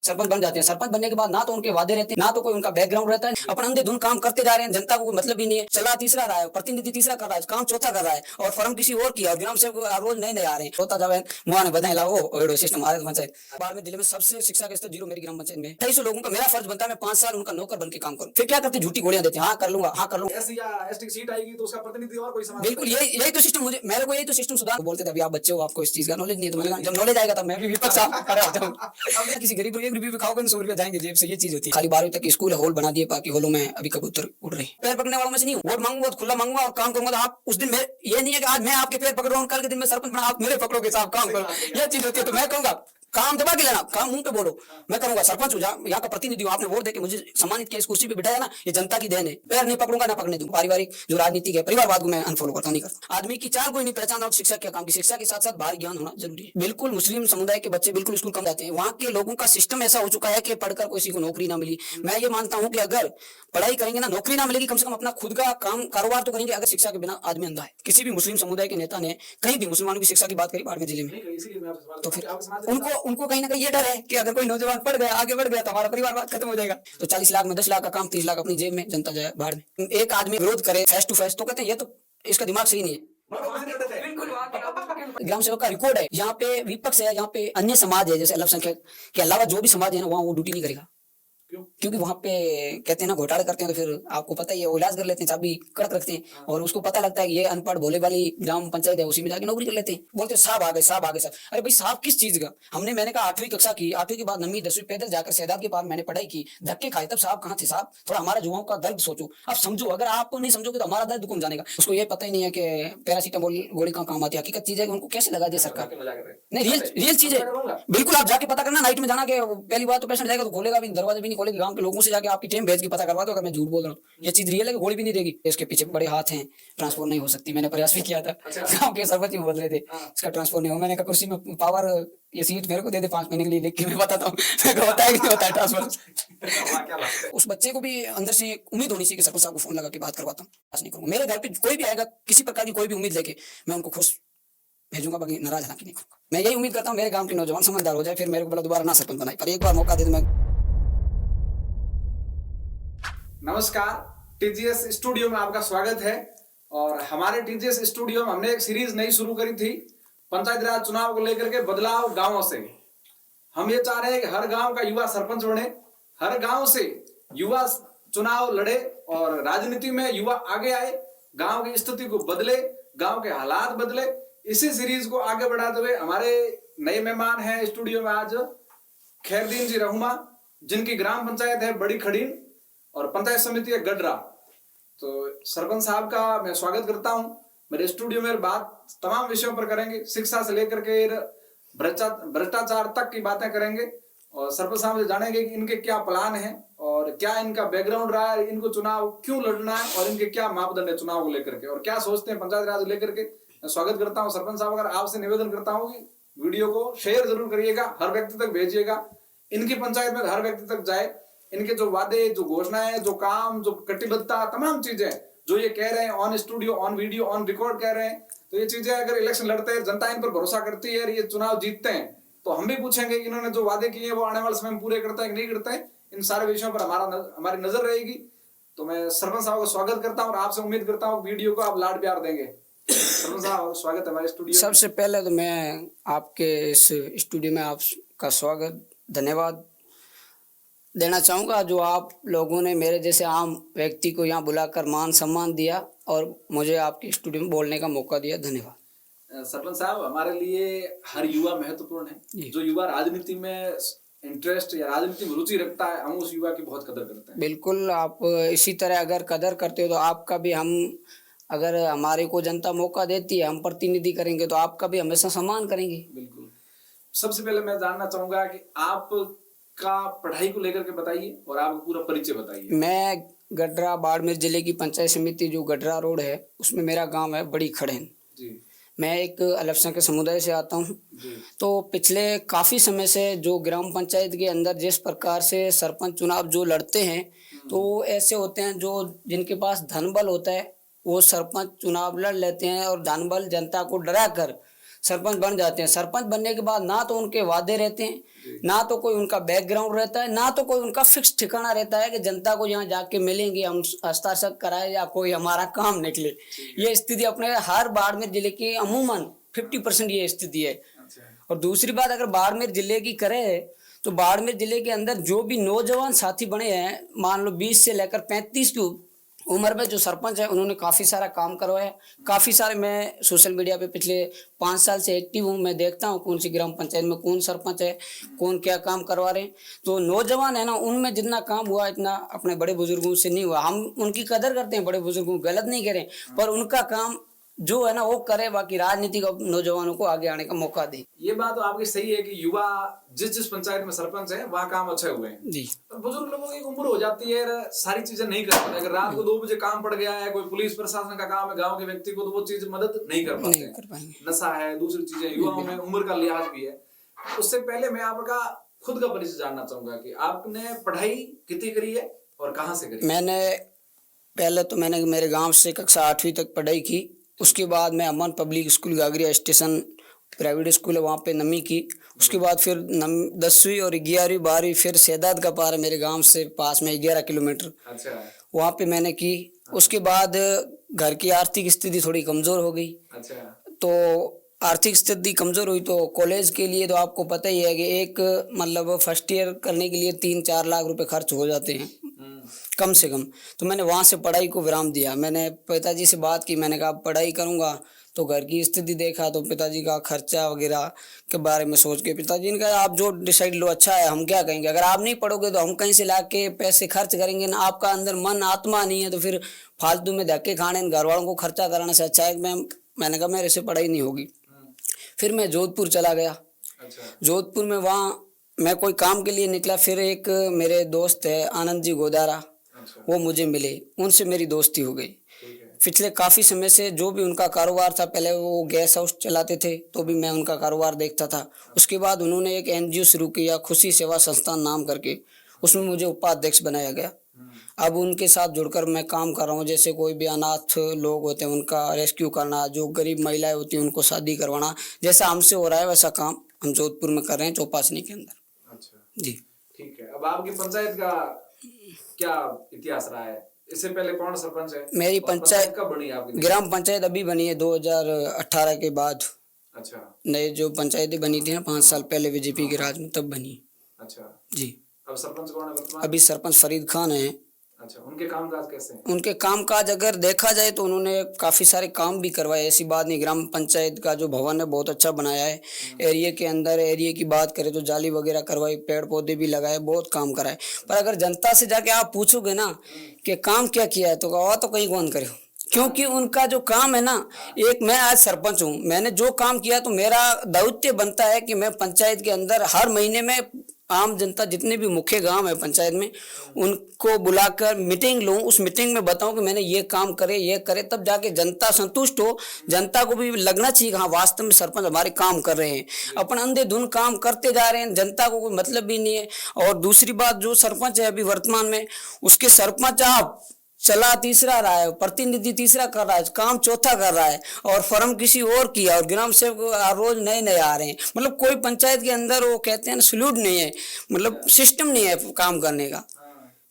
सरपंच बन जाते हैं। सरपंच बनने के बाद ना तो उनके वादे रहते हैं, ना तो कोई उनका बैकग्राउंड रहता है। अपना अंधेधुन काम करते जा रहे हैं, जनता को कोई मतलब ही नहीं है। चला तीसरा रहा है, प्रतिनिधि तीसरा कर रहा है, काम चौथा कर रहा है, और फर्म किसी और की है, और ग्राम सेवक रोज नए नए आ रहे हैं। होता जावे मुआ ने बधाई लाओ और सिस्टम आ पंचायत बाढ़ में जिले में सबसे शिक्षा का स्तर जीरो मेरी ग्राम पंचायत में। 250 लोगों का मेरा फर्ज बनता है मैं 5 साल उनका नौकर बन के काम करूं। फिर क्या करते, झूठी गोलियां देते हैं, हाँ कर लूंगा, हाँ कर लूंगा। एससी या एसटी की सीट आएगी तो उसका प्रतिनिधि और कोई समाज। बिल्कुल यही तो सिस्टम, मुझे मेरे को यही तो सिस्टम सुधार बोलते थे। अभी आप बच्चे हो, आपको इस चीज का नॉलेज नहीं है, तो मैंने कहा जब नॉलेज आएगा तब मैं भी विपक्ष खड़ा होता हूँ। किसी गरीब को 1 रुपये भी खाओगे 100 रुपये जाएंगे जेब से, ये चीज होती है। खाली 12वीं तक स्कूल हॉल बना दिए, बाकी हॉलों में अभी कबूतर उड़ रहे हैं। पैर पकड़ने वालों में से नहीं हूँ। वोट मांगूंगा तो खुला मांगूंगा और काम करूंगा। तो आप उस दिन ये नहीं है कि आज मैं आपके पैर पकड़ रहा हूँ, कल के दिन में सरपंच बना आप मेरे पकड़ोगे साहब काम करो, ये चीज होती है। तो मैं कहूंगा काम दबा के लेना, काम मुंह पे बोलो, मैं करूंगा। सरपंच हूँ, यहाँ का प्रतिनिधि हूँ, आपने वोट देके मुझे सम्मानित किया, इस कुर्सी पे बिठाया ना, ये जनता की देन है। पैर नहीं पकड़ूंगा, ना पकड़ने दूंगा। पारिवारिक जो राजनीति है, परिवारवाद को मैं अनफॉलो करता हूँ, नहीं करता। आदमी की चाल कोई नहीं पहचान और शिक्षा क्या काम की। शिक्षा के साथ साथ बाहरी ज्ञान होना जरूरी है। बिल्कुल मुस्लिम समुदाय के बच्चे बिल्कुल स्कूल कम जाते हैं। वहाँ के लोगों का सिस्टम ऐसा हो चुका है कि पढ़कर किसी को नौकरी ना मिली। मैं ये मानता हूँ कि अगर पढ़ाई करेंगे ना, नौकरी ना मिलेगी, कम से कम अपना खुद का काम कारोबार तो करेंगे। अगर शिक्षा के बिना आदमी अंधा है। किसी भी मुस्लिम समुदाय के नेता ने कहीं भी मुसलमानों की शिक्षा की बात करी बाड़मेर जिले में, तो फिर उनको कहीं ना कहीं ये डर है कि अगर कोई नौजवान पढ़ गया, आगे बढ़ गया, तो हमारा परिवार खत्म हो जाएगा। तो 40 लाख में 10 लाख का काम 30 लाख अपनी जेब में, जनता जाए बाहर में। एक आदमी विरोध करे फेस टू फेस, तो कहते हैं ये तो इसका दिमाग सही नहीं है। ग्राम सेवक का रिकॉर्ड है, यहाँ पे विपक्ष है, यहाँ पे अन्य समाज है, जैसे अल्पसंख्यक के अलावा जो भी समाज है ना, वहाँ वो ड्यूटी नहीं करेगा। क्योंकि वहां पे कहते हैं ना घोटाले करते हैं, तो फिर आपको पता ही है, वो इलाज कर लेते हैं, चाबी कड़क रखते हैं, और उसको पता लगता है कि ये अनपढ़ भोले वाली ग्राम पंचायत है, उसी में जाके नौकरी कर लेते हैं। बोलते हैं साहब आ गए, साहब आ गए, साहब। अरे भाई साहब किस चीज का? मैंने कहा 8वीं कक्षा की, 8वीं के बाद 9वीं 10वीं पैदल जाकर शहदाद के पास मैंने पढ़ाई की, धक्के खाए, तब साहब कहाँ थे साहब? थोड़ा हमारे युवाओं का दर्द सोचो। अब समझो, अगर आप नहीं समझोगे तो हमारा दर्द कौन जानेगा? उसको ये पता ही नहीं है कि पैरासीटामोल गोली का काम आती है। हकीकत चीज है, उनको कैसे लगा दिया सरकार? नहीं, रियल चीज है। बिल्कुल आप जाके पता करना, नाइट में जाना के पहली बार तो पेशेंट जाएगा तो खोलेगा भी दरवाजा भी नहीं खोलेगा। गांव के लोगों से जाके आपकी टीम भेज के पता करवा दो, अगर मैं झूठ बोल रहा हूँ। ये चीज रियल है कि गोली भी नहीं देगी। इसके पीछे बड़े हाथ हैं, ट्रांसफर नहीं हो सकती। मैंने प्रयास भी किया था, गांव के सरपंच भी बोल रहे थे इसका ट्रांसफर नहीं हो। मैंने कहा कुर्सी में पावर, ये सीट मेरे को दे दे 5 महीने के लिए, लिख के मैं बताता हूँ होता है कि नहीं होता है ट्रांसफर। उस बच्चे को भी अंदर से उम्मीद होनी चाहिए कि सरपंच साहब को फोन लगा के बात करवाता हूँ। बात नहीं करूंगा। मेरे घर पे कोई भी आएगा किसी प्रकार की कोई भी उम्मीद लेके, मैं उनको खुश भेजूंगा, बाकी नाराज हालांकि नहीं करूंगा। मैं यही उम्मीद करता हूँ मेरे गांव के नौजवान समझदार हो जाए, फिर मेरे को बोला दोबारा ना सरपंच बनाए, पर एक बार मौका दे दो। मैं नमस्कार, टीजीएस स्टूडियो में आपका स्वागत है। और हमारे टीजीएस स्टूडियो में हमने एक सीरीज नई शुरू करी थी, पंचायत राज चुनाव को लेकर के बदलाव गांवों से। हम ये चाह रहे हैं कि हर गांव का युवा सरपंच बने, हर गांव से युवा चुनाव लड़े और राजनीति में युवा आगे आए, गांव की स्थिति को बदले, गांव के हालात बदले। इसी सीरीज को आगे बढ़ाते हुए हमारे नए मेहमान हैं स्टूडियो में आज खैरदीन जी रहूमा, जिनकी ग्राम पंचायत है बड़ी खड़ीन और पंचायत समिति है गडरा। तो सरपंच साहब का मैं स्वागत करता हूं। मेरे स्टूडियो में बात तमाम विषयों पर करेंगे, शिक्षा से लेकर के भ्रष्टाचार तक की बातें करेंगे, और सरपंच साहब से जानेंगे कि इनके क्या प्लान है और क्या इनका बैकग्राउंड रहा है, इनको चुनाव क्यों लड़ना है और इनके क्या मापदंड है चुनाव को लेकर के, और क्या सोचते हैं पंचायत राज लेकर के। मैं स्वागत करता हूँ सरपंच साहब। अगर आपसे निवेदन करता हूँ कि वीडियो को शेयर जरूर करिएगा, हर व्यक्ति तक भेजिएगा, इनकी पंचायत में हर व्यक्ति तक जाए। इनके जो वादे, जो घोषणाएं, जो काम, जो कटिबद्धता, तमाम चीजें जो ये कह रहे हैं on studio, on video, on record कह रहे हैं, तो ये चीजें अगर इलेक्शन लड़ते हैं, जनता इन पर भरोसा करती है और ये चुनाव जीतते हैं, तो हम भी पूछेंगे कि इन्होंने जो वादे किए वो आने वाले समय में पूरे करते हैं कि नहीं करते हैं। इन सारे विषयों पर हमारी नजर रहेगी। तो मैं सरपंच साहब का स्वागत करता हूँ और आपसे उम्मीद करता हूँ वीडियो को आप लाड प्यार देंगे। सरपंच साहब स्वागत है हमारे स्टूडियो। सबसे पहले तो मैं आपके इस स्टूडियो में आपका स्वागत, धन्यवाद देना चाहूँगा, जो आप लोगों ने मेरे जैसे आम व्यक्ति को यहाँ बुलाकर मान सम्मान दिया और मुझे आपके स्टूडियो में बोलने का मौका दिया। धन्यवाद। सरपंच साहब, हमारे लिए हर युवा महत्वपूर्ण है। जो युवा राजनीति में इंटरेस्ट या राजनीति में रुचि रखता है, हम उस युवा की बहुत कदर करते हैं। बिल्कुल, आप इसी तरह अगर कदर करते हो तो आपका भी हम, अगर हमारे को जनता मौका देती है, हम प्रतिनिधि करेंगे तो आपका भी हमेशा सम्मान करेंगे। बिल्कुल। सबसे पहले मैं जानना चाहूंगा कि आप का पढ़ाई को लेकर के बताइए और आपका पूरा परिचय बताइए। मैं गडरा बाड़मेर जिले की पंचायत समिति जो गडरा रोड है उसमें मेरा गांव है बड़ी खड़ेन जी। मैं एक अल्पसंख्यक समुदाय से आता हूं। तो पिछले काफ़ी समय से जो ग्राम पंचायत के अंदर जिस प्रकार से सरपंच चुनाव जो लड़ते हैं, तो ऐसे होते हैं जो जिनके पास धन बल होता है वो सरपंच चुनाव लड़ लेते हैं और धन बल जनता को डरा कर सरपंच बन जाते हैं। सरपंच बनने के बाद ना तो उनके वादे रहते हैं, ना तो कोई उनका बैकग्राउंड रहता है, ना तो कोई उनका फिक्स ठिकाना रहता है कि जनता को यहाँ जाके मिलेंगे, हम हस्ताक्षर कराए या कोई हमारा काम निकले। ये स्थिति अपने हर बाड़मेर जिले की अमूमन 50% ये स्थिति है। और दूसरी बात अगर बाड़मेर जिले की करें तो बाड़मेर जिले के अंदर जो भी नौजवान साथी बने हैं, मान लो 20 से लेकर 35 की उम्र में जो सरपंच है, उन्होंने काफी सारा काम करवाया। काफी सारे मैं सोशल मीडिया पे पिछले 5 साल से एक्टिव हूँ। मैं देखता हूँ कौन सी ग्राम पंचायत में कौन सरपंच है, कौन क्या काम करवा रहे हैं। तो नौजवान है ना, उनमें जितना काम हुआ इतना अपने बड़े बुजुर्गों से नहीं हुआ। हम उनकी कदर करते हैं, बड़े बुजुर्गों को गलत नहीं करें, पर उनका काम जो है ना वो करे, बाकी राजनीतिक नौजवानों को आगे आने का मौका दे। ये बात तो आपकी सही है कि युवा जिस पंचायत में सरपंच है वहाँ काम अच्छे हुए हैं जी। पर बुजुर्ग लोगों की एक उम्र हो जाती है, सारी चीजें नहीं कर पाते। अगर रात को 2 बजे काम पड़ गया है, कोई पुलिस प्रशासन का काम है गांव के व्यक्ति को, तो वो चीज मदद नहीं कर पाते। नशा है, दूसरी चीजें, युवाओं में उम्र का लिहाज भी है। उससे पहले मैं आपका खुद का परिचय जानना चाहूंगा कि आपने पढ़ाई कितनी करी है और कहाँ से करी? मैंने मेरे गाँव से कक्षा 8वीं तक पढ़ाई की। उसके बाद मैं Aman public school Gagariya station private school है, वहाँ पे 9वीं की। उसके बाद फिर 10वीं और 11वीं 12वीं फिर सैदात का पार है मेरे गांव से पास में 11 किलोमीटर, अच्छा, वहाँ पे मैंने की। उसके बाद घर की आर्थिक स्थिति थोड़ी कमज़ोर हो गई। अच्छा, तो आर्थिक स्थिति कमज़ोर हुई तो कॉलेज के लिए तो आपको पता ही है कि एक मतलब फर्स्ट ईयर करने के लिए 3-4 लाख रुपए खर्च हो जाते हैं कम से कम। तो मैंने वहाँ से पढ़ाई को विराम दिया। मैंने पिताजी से बात की, मैंने कहा पढ़ाई करूँगा, तो घर की स्थिति देखा तो पिताजी का खर्चा वगैरह के बारे में सोच के पिताजी ने कहा आप जो डिसाइड लो, अच्छा है, हम क्या कहेंगे। अगर आप नहीं पढ़ोगे तो हम कहीं से ला के पैसे खर्च करेंगे ना, आपका अंदर मन आत्मा नहीं है तो फिर फालतू में धक्के खाने, घर वालों को खर्चा कराने से अच्छा है। मैंने कहा मेरे से पढ़ाई नहीं होगी। फिर मैं जोधपुर चला गया। अच्छा, जोधपुर में वहाँ मैं कोई काम के लिए निकला। फिर एक मेरे दोस्त है आनंद जी गोदारा, वो मुझे मिले, उनसे मेरी दोस्ती हो गई। पिछले काफ़ी समय से जो भी उनका कारोबार था, पहले वो गैस हाउस चलाते थे तो भी मैं उनका कारोबार देखता था। उसके बाद उन्होंने एक NGO शुरू किया, खुशी सेवा संस्थान नाम करके, उसमें मुझे उपाध्यक्ष बनाया गया। अब उनके साथ जुड़कर मैं काम कर रहा हूँ। जैसे कोई भी अनाथ लोग होते हैं उनका रेस्क्यू करना, जो गरीब महिलाएं होती हैं उनको शादी करवाना, जैसा हमसे हो रहा है वैसा काम हम जोधपुर में कर रहे हैं, चौपासनी के अंदर। अच्छा जी, ठीक है। अब आपकी पंचायत का क्या इतिहास रहा है? इससे पहले कौन सरपंच है? मेरी पंचायत कब बनी आपकी? ग्राम पंचायत अभी बनी है 2018 के बाद। अच्छा, नए जो पंचायतें बनी थी ना 5 साल पहले बीजेपी के राज में, तब बनी। अच्छा जी। अब सरपंच कौन है वर्तमान? अभी सरपंच फरीद खान है। अच्छा, उनके कामकाज कैसे हैं? उनके कामकाज अगर देखा जाए तो उन्होंने काफ़ी सारे काम भी करवाए, ऐसी बात नहीं। ग्राम पंचायत का जो भवन है बहुत अच्छा बनाया है। एरिया के अंदर एरिया की बात करें तो जाली वगैरह करवाई, पेड़ पौधे भी लगाए, बहुत काम कराए। पर अगर जनता से जाके आप पूछोगे ना कि काम क्या किया है तो कहा तो कहीं कौन करे, क्योंकि उनका जो काम है ना, एक मैं आज सरपंच हूँ, मैंने जो काम किया तो मेरा दायित्व बनता है कि मैं पंचायत के अंदर हर महीने में आम जनता जितने भी मुख्य गांव है पंचायत में उनको बुलाकर मीटिंग लूं, उस मीटिंग में बताऊं कि मैंने ये काम करे, ये करे, तब जाके जनता संतुष्ट हो। जनता को भी लगना चाहिए कि हाँ वास्तव में सरपंच हमारे काम कर रहे हैं। अपन अंधेधुन काम करते जा रहे हैं, जनता को कोई मतलब भी नहीं है। और दूसरी बात, जो सरपंच है अभी वर्तमान में, उसके सरपंच आप चला तीसरा रहा है, प्रतिनिधि तीसरा कर रहा है, काम चौथा कर रहा है, और फर्म किसी और किया, और ग्राम सेवक रोज नए नए आ रहे हैं। मतलब कोई पंचायत के अंदर वो कहते हैं ना सलूट नहीं है, मतलब सिस्टम नहीं है काम करने का।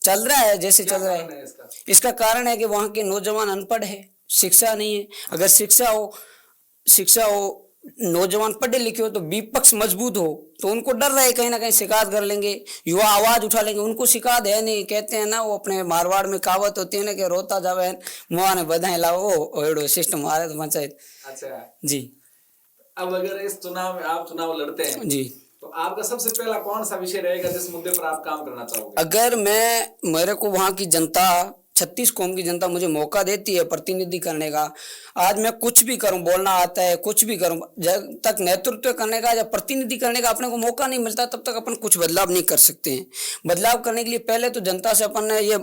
चल रहा है जैसे चल रहा है। इसका कारण है कि वहाँ के नौजवान अनपढ़ है, शिक्षा नहीं है। अगर शिक्षा हो, नौजवान पढ़े लिखे हो तो विपक्ष मजबूत हो तो उनको डर रहे कहीं ना कहीं शिकायत कर लेंगे, युवा आवाज उठा लेंगे। उनको शिकायत है नहीं, कहते हैं ना वो अपने मारवाड़ में कहावत होती है ना कि रोता जावे मुआ ने बधाई लाओ, एड़ो सिस्टम आ तो पंचायत। अच्छा जी। अब अगर इस चुनाव में आप चुनाव लड़ते हैं जी, तो आपका सबसे पहला कौन सा विषय रहेगा जिस मुद्दे पर आप काम करना चाहोगे? अगर मेरे को वहाँ की जनता 36 कौम की जनता मुझे मौका देती है प्रतिनिधि करने का, आज मैं कुछ भी करूं, बोलना आता है, कुछ भी करूं, जब तक नेतृत्व करने का या प्रतिनिधि करने का अपने को मौका नहीं मिलता तब तक अपन कुछ बदलाव नहीं कर सकते हैं। बदलाव करने के लिए पहले तो जनता से अपन ने ये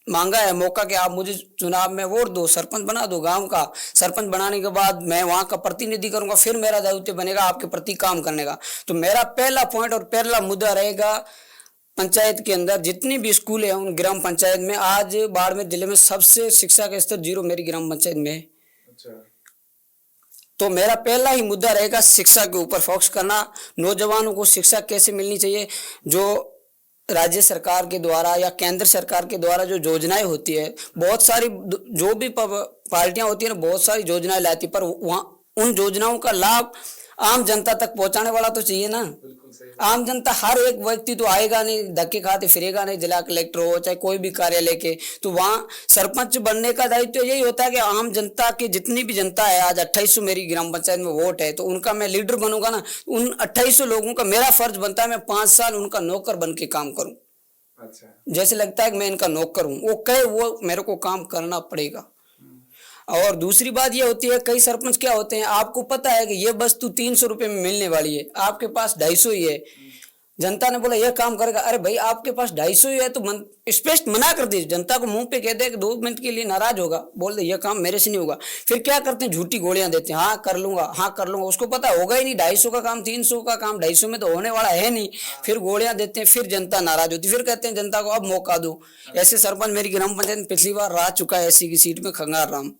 मांगा है मौका कि आप मुझे चुनाव में वोट दो, सरपंच बना दो। गांव का सरपंच बनाने के बाद मैं वहां का प्रतिनिधि करूंगा, फिर मेरा दायित्व बनेगा आपके प्रति काम करने का। तो मेरा पहला पॉइंट और पहला मुद्दा रहेगा पंचायत के अंदर जितनी भी स्कूल है उन ग्राम पंचायत में। आज बाड़मेर जिले में सबसे शिक्षा का स्तर 0 मेरी ग्राम पंचायत में है। अच्छा। तो मेरा पहला ही मुद्दा रहेगा शिक्षा के ऊपर फोकस करना। नौजवानों को शिक्षा कैसे मिलनी चाहिए, जो राज्य सरकार के द्वारा या केंद्र सरकार के द्वारा जो योजनाएं होती है, बहुत सारी जो भी पार्टियां होती है ना, बहुत सारी योजनाएं लाती, पर वहाँ उन योजनाओं का लाभ आम जनता तक पहुंचाने वाला तो चाहिए ना। आम जनता, हर एक व्यक्ति तो आएगा नहीं, धक्के खाते फिरेगा नहीं, जिला कलेक्टर हो चाहे कोई भी कार्यालय के। तो वहाँ सरपंच बनने का दायित्व यही होता है कि आम जनता की जितनी भी जनता है, आज 2800 मेरी ग्राम पंचायत में वोट है, तो उनका मैं लीडर बनूंगा ना। उन 2800 लोगों का मेरा फर्ज बनता है मैं 5 साल उनका नौकर बन के काम करूं। अच्छा, जैसे लगता है कि मैं इनका नौकर हूं, वो कहे वो मेरे को काम करना पड़ेगा। और दूसरी बात ये होती है, कई सरपंच क्या होते हैं, आपको पता है कि ये वस्तु 300 रुपए में मिलने वाली है, आपके पास 250 ही है। जनता ने बोला ये काम करेगा, अरे भाई आपके पास 250 ही है तो स्पष्ट मना कर दीजिए। जनता को मुंह पे कह दे कि 2 मिनट के लिए नाराज होगा, बोल दे ये काम मेरे से नहीं होगा। फिर क्या करते हैं, झूठी गोलियां देते हैं, हाँ कर लूंगा, हाँ कर लूंगा। उसको पता होगा ही नहीं, 250 का काम 300 का काम 250 में तो होने वाला है नहीं। फिर गोलियां देते हैं, फिर जनता नाराज होती है, फिर कहते हैं जनता को अब मौका दो। ऐसे सरपंच मेरी ग्राम पंचायत में पिछली बार रह चुका है, एसी की सीट में खंगार राम,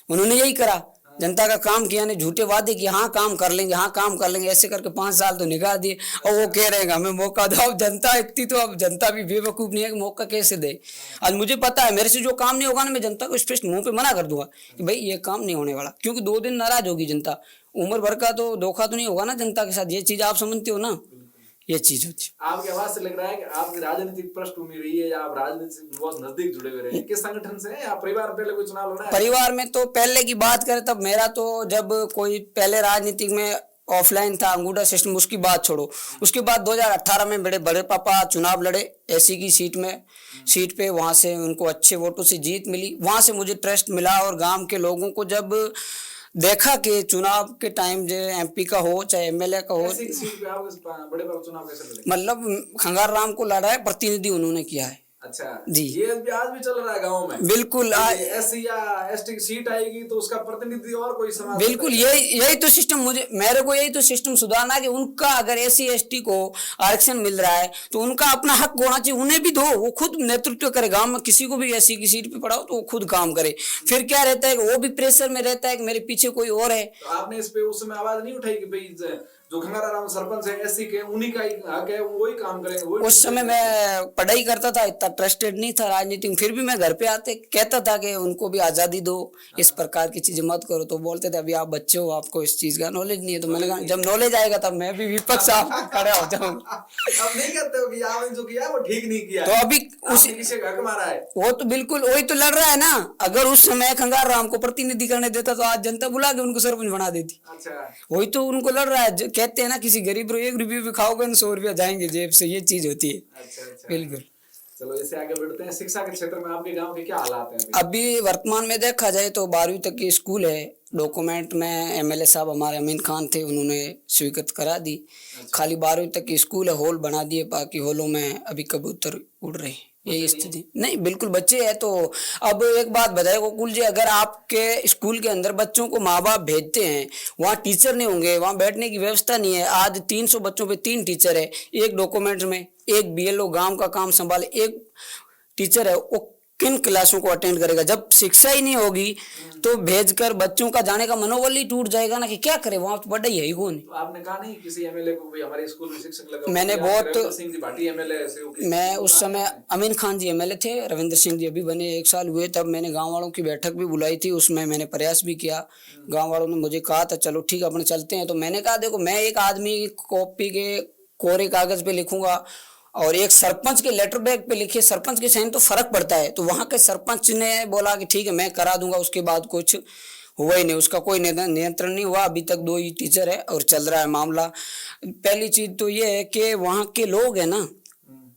उन्होंने यही करा, जनता का काम किया, ने झूठे वादे किए, हाँ काम कर लेंगे, हाँ काम कर लेंगे, ऐसे करके 5 साल तो निकाल दिए। और वो कह रहे हैं हमें मौका दो। अब जनता इतनी, तो अब जनता भी बेवकूफ नहीं है कि मौका कैसे दे। आज मुझे पता है मेरे से जो काम नहीं होगा ना, मैं जनता को स्पष्ट मुंह पे मना कर दूंगा कि भाई ये काम नहीं होने वाला, क्योंकि 2 दिन नाराज होगी जनता, उम्र भर का तो धोखा तो नहीं होगा ना जनता के साथ। ये चीज आप समझते हो ना, ये चीज होती है। आपकी आवाज से लग रहा है कि आपकी राजनीतिक पृष्ठभूमि रही है, या आप राजनीति से बहुत नजदीक जुड़े हुए रहे हैं। किस संगठन से हैं, या परिवार में पहले कोई चुनाव लड़ा है? परिवार में तो पहले की बात करें तब मेरा तो, जब कोई पहले राजनीतिक में ऑफलाइन था, अंगूठा सिस्टम, उसकी बात छोड़ो। उसके बाद 2018 में बड़े बड़े पापा चुनाव लड़े एसी की सीट पे, वहां से उनको अच्छे वोटों से जीत मिली। वहां से मुझे ट्रस्ट मिला, और गांव के लोगों को जब देखा कि चुनाव के टाइम जो एमपी का हो चाहे एमएलए का हो, बड़े चुनाव कैसे लड़े? मतलब खंगार राम को लड़ा है, प्रतिनिधि उन्होंने किया है। अच्छा जी, ये आज भी चल रहा है गांव में? बिल्कुल। एससी या एसटी की सीट आएगी तो उसका प्रतिनिधि और कोई समाज, बिल्कुल यही तो सिस्टम, मेरे को यही तो सिस्टम सुधारना है कि उनका अगर एससी एसटी को आरक्षण मिल रहा है तो उनका अपना हक होना चाहिए, उन्हें भी दो, वो खुद नेतृत्व करे। गांव में किसी को भी एससी की सीट पे पड़ाओ तो वो खुद काम करे। फिर क्या रहता है कि वो भी प्रेशर में रहता है कि मेरे पीछे कोई और है। तो आपने इस पे उस समय आवाज नहीं उठाई कि भाई जो खंगाराम सरपंच है एससी के, उन्हीं का हक है, वही काम करेंगे? उस समय मैं पढ़ाई करता था, इतना ट्रस्टेड नहीं था राजनीति में, फिर भी मैं घर पे आते कहता था कि उनको भी आजादी दो, इस प्रकार की चीजें मत करो। तो बोलते थे अभी आप बच्चे हो, आपको इस चीज का नॉलेज नहीं है। तो मैंने कहा जब नॉलेज आएगा तब मैं भी विपक्ष खड़ा हो जाऊंगा। अब नहीं कहते हो कि आपने जो किया वो ठीक नहीं किया, तो अभी उसी किसी का हक मारा है, वो तो बिल्कुल वही तो लड़ रहा है ना। अगर उस समय खंगार राम को प्रतिनिधि करने देता तो आज जनता बुला के उनको सरपंच बना देती। अच्छा, वही तो उनको लड़ रहा है। कहते हैं ना किसी गरीब 1 रुपये भी खाओगे ना 100 रुपया जाएंगे जेब से, ये चीज होती है। अच्छा। बिल्कुल। चलो इससे आगे बढ़ते हैं। शिक्षा के क्षेत्र में आपके गांव के क्या हालात हैं अभी वर्तमान में देखा जाए तो 12वीं तक की स्कूल है। डॉक्यूमेंट में एमएलए साहब हमारे अमीन खान थे, उन्होंने स्वीकृत करा दी। खाली 12वीं तक की स्कूल है, हॉल बना दिए, बाकी हॉलों में अभी कबूतर उड़ रहे हैं। यही स्थिति नहीं, बिल्कुल बच्चे हैं। तो अब एक बात बताए गोकुल जी, अगर आपके स्कूल के अंदर बच्चों को माँ बाप भेजते हैं, वहाँ टीचर नहीं होंगे, वहाँ बैठने की व्यवस्था नहीं है। आज 300 बच्चों पे 3 टीचर है, एक डॉक्यूमेंट में, एक बीएलओ गांव का काम संभाले, एक टीचर है, वो किन क्लासों को अटेंड करेगा? जब शिक्षा ही नहीं होगी तो भेजकर बच्चों का जाने का मनोबल ही टूट जाएगा ना, कि क्या करे, वहां तो पढ़ाई है ही कौन। तो आपने कहा नहीं किसी एमएलए को भी हमारे स्कूल में शिक्षक लगा? मैंने बहुत, सिंह जी भाटी एमएलए से, मैं उस समय अमीन खान जी एमएलए थे, रविंद्र सिंह जी अभी बने 1 साल हुए, तब मैंने गांव वालों की बैठक भी बुलाई थी, उसमें मैंने प्रयास भी किया। गांव वालों ने मुझे कहा था चलो ठीक है अपने चलते हैं। तो मैंने कहा देखो, मैं एक आदमी कॉपी के कोरे कागज पे लिखूंगा और एक सरपंच के लेटर बैग पे लिखे, सरपंच के साइन तो फर्क पड़ता है। तो वहां के सरपंच ने बोला कि ठीक है मैं करा दूंगा, उसके बाद कुछ हुआ ही नहीं, उसका कोई नियंत्रण नहीं हुआ। अभी तक 2 ही टीचर है और चल रहा है मामला। पहली चीज तो ये है कि वहाँ के लोग है ना,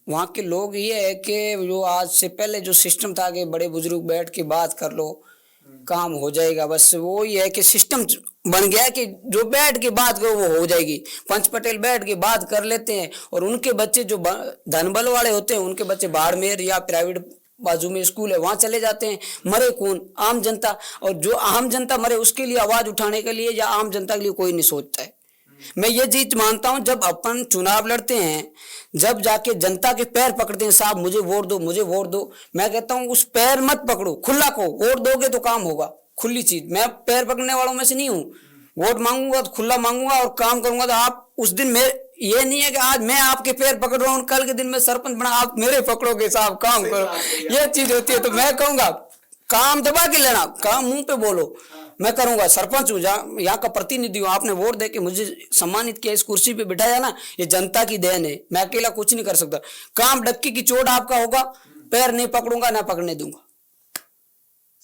वहाँ के लोग ये है कि जो आज से पहले जो सिस्टम था कि बड़े बुजुर्ग बैठ के बात कर लो काम हो जाएगा, बस वो ये है कि सिस्टम बन गया कि जो बैठ के बात करो वो हो जाएगी। पंच पटेल बैठ के बात कर लेते हैं और उनके बच्चे जो धनबल वाले होते हैं, उनके बच्चे बाड़मेर या प्राइवेट बाजू में स्कूल है वहां चले जाते हैं। मरे कौन? आम जनता। और जो आम जनता मरे उसके लिए आवाज उठाने के लिए या आम जनता के लिए कोई नहीं सोचता है। मैं ये चीज मानता हूं, जब अपन चुनाव लड़ते हैं, जब जाके जनता के पैर पकड़ते हैं, साहब मुझे वोट दो, मुझे वोट दो, मैं कहता हूं उस पैर मत पकड़ो, खुला को वोट दोगे तो काम होगा। खुली चीज, मैं पैर पकड़ने वालों में से नहीं हूं। वोट मांगूंगा तो खुला मांगूंगा और काम करूंगा। तो आप उस दिन मैं, ये नहीं है कि आज मैं आपके पैर पकड़ रहा हूँ, कल के दिन में सरपंच बना आप मेरे पकड़ोगे, साहब काम सही करो, बात है यार। ये चीज होती है। तो मैं कहूंगा काम दबा के लेना, काम मुंह पे बोलो, मैं करूंगा, सरपंच हूँ, यहाँ का प्रतिनिधि हूँ, आपने वोट दे के मुझे सम्मानित किया, इस कुर्सी पे बिठाया ना, ये जनता की देन है, मैं अकेला कुछ नहीं कर सकता। काम डक्की की चोट आपका होगा, पैर नहीं पकड़ूंगा, ना पकड़ने दूंगा।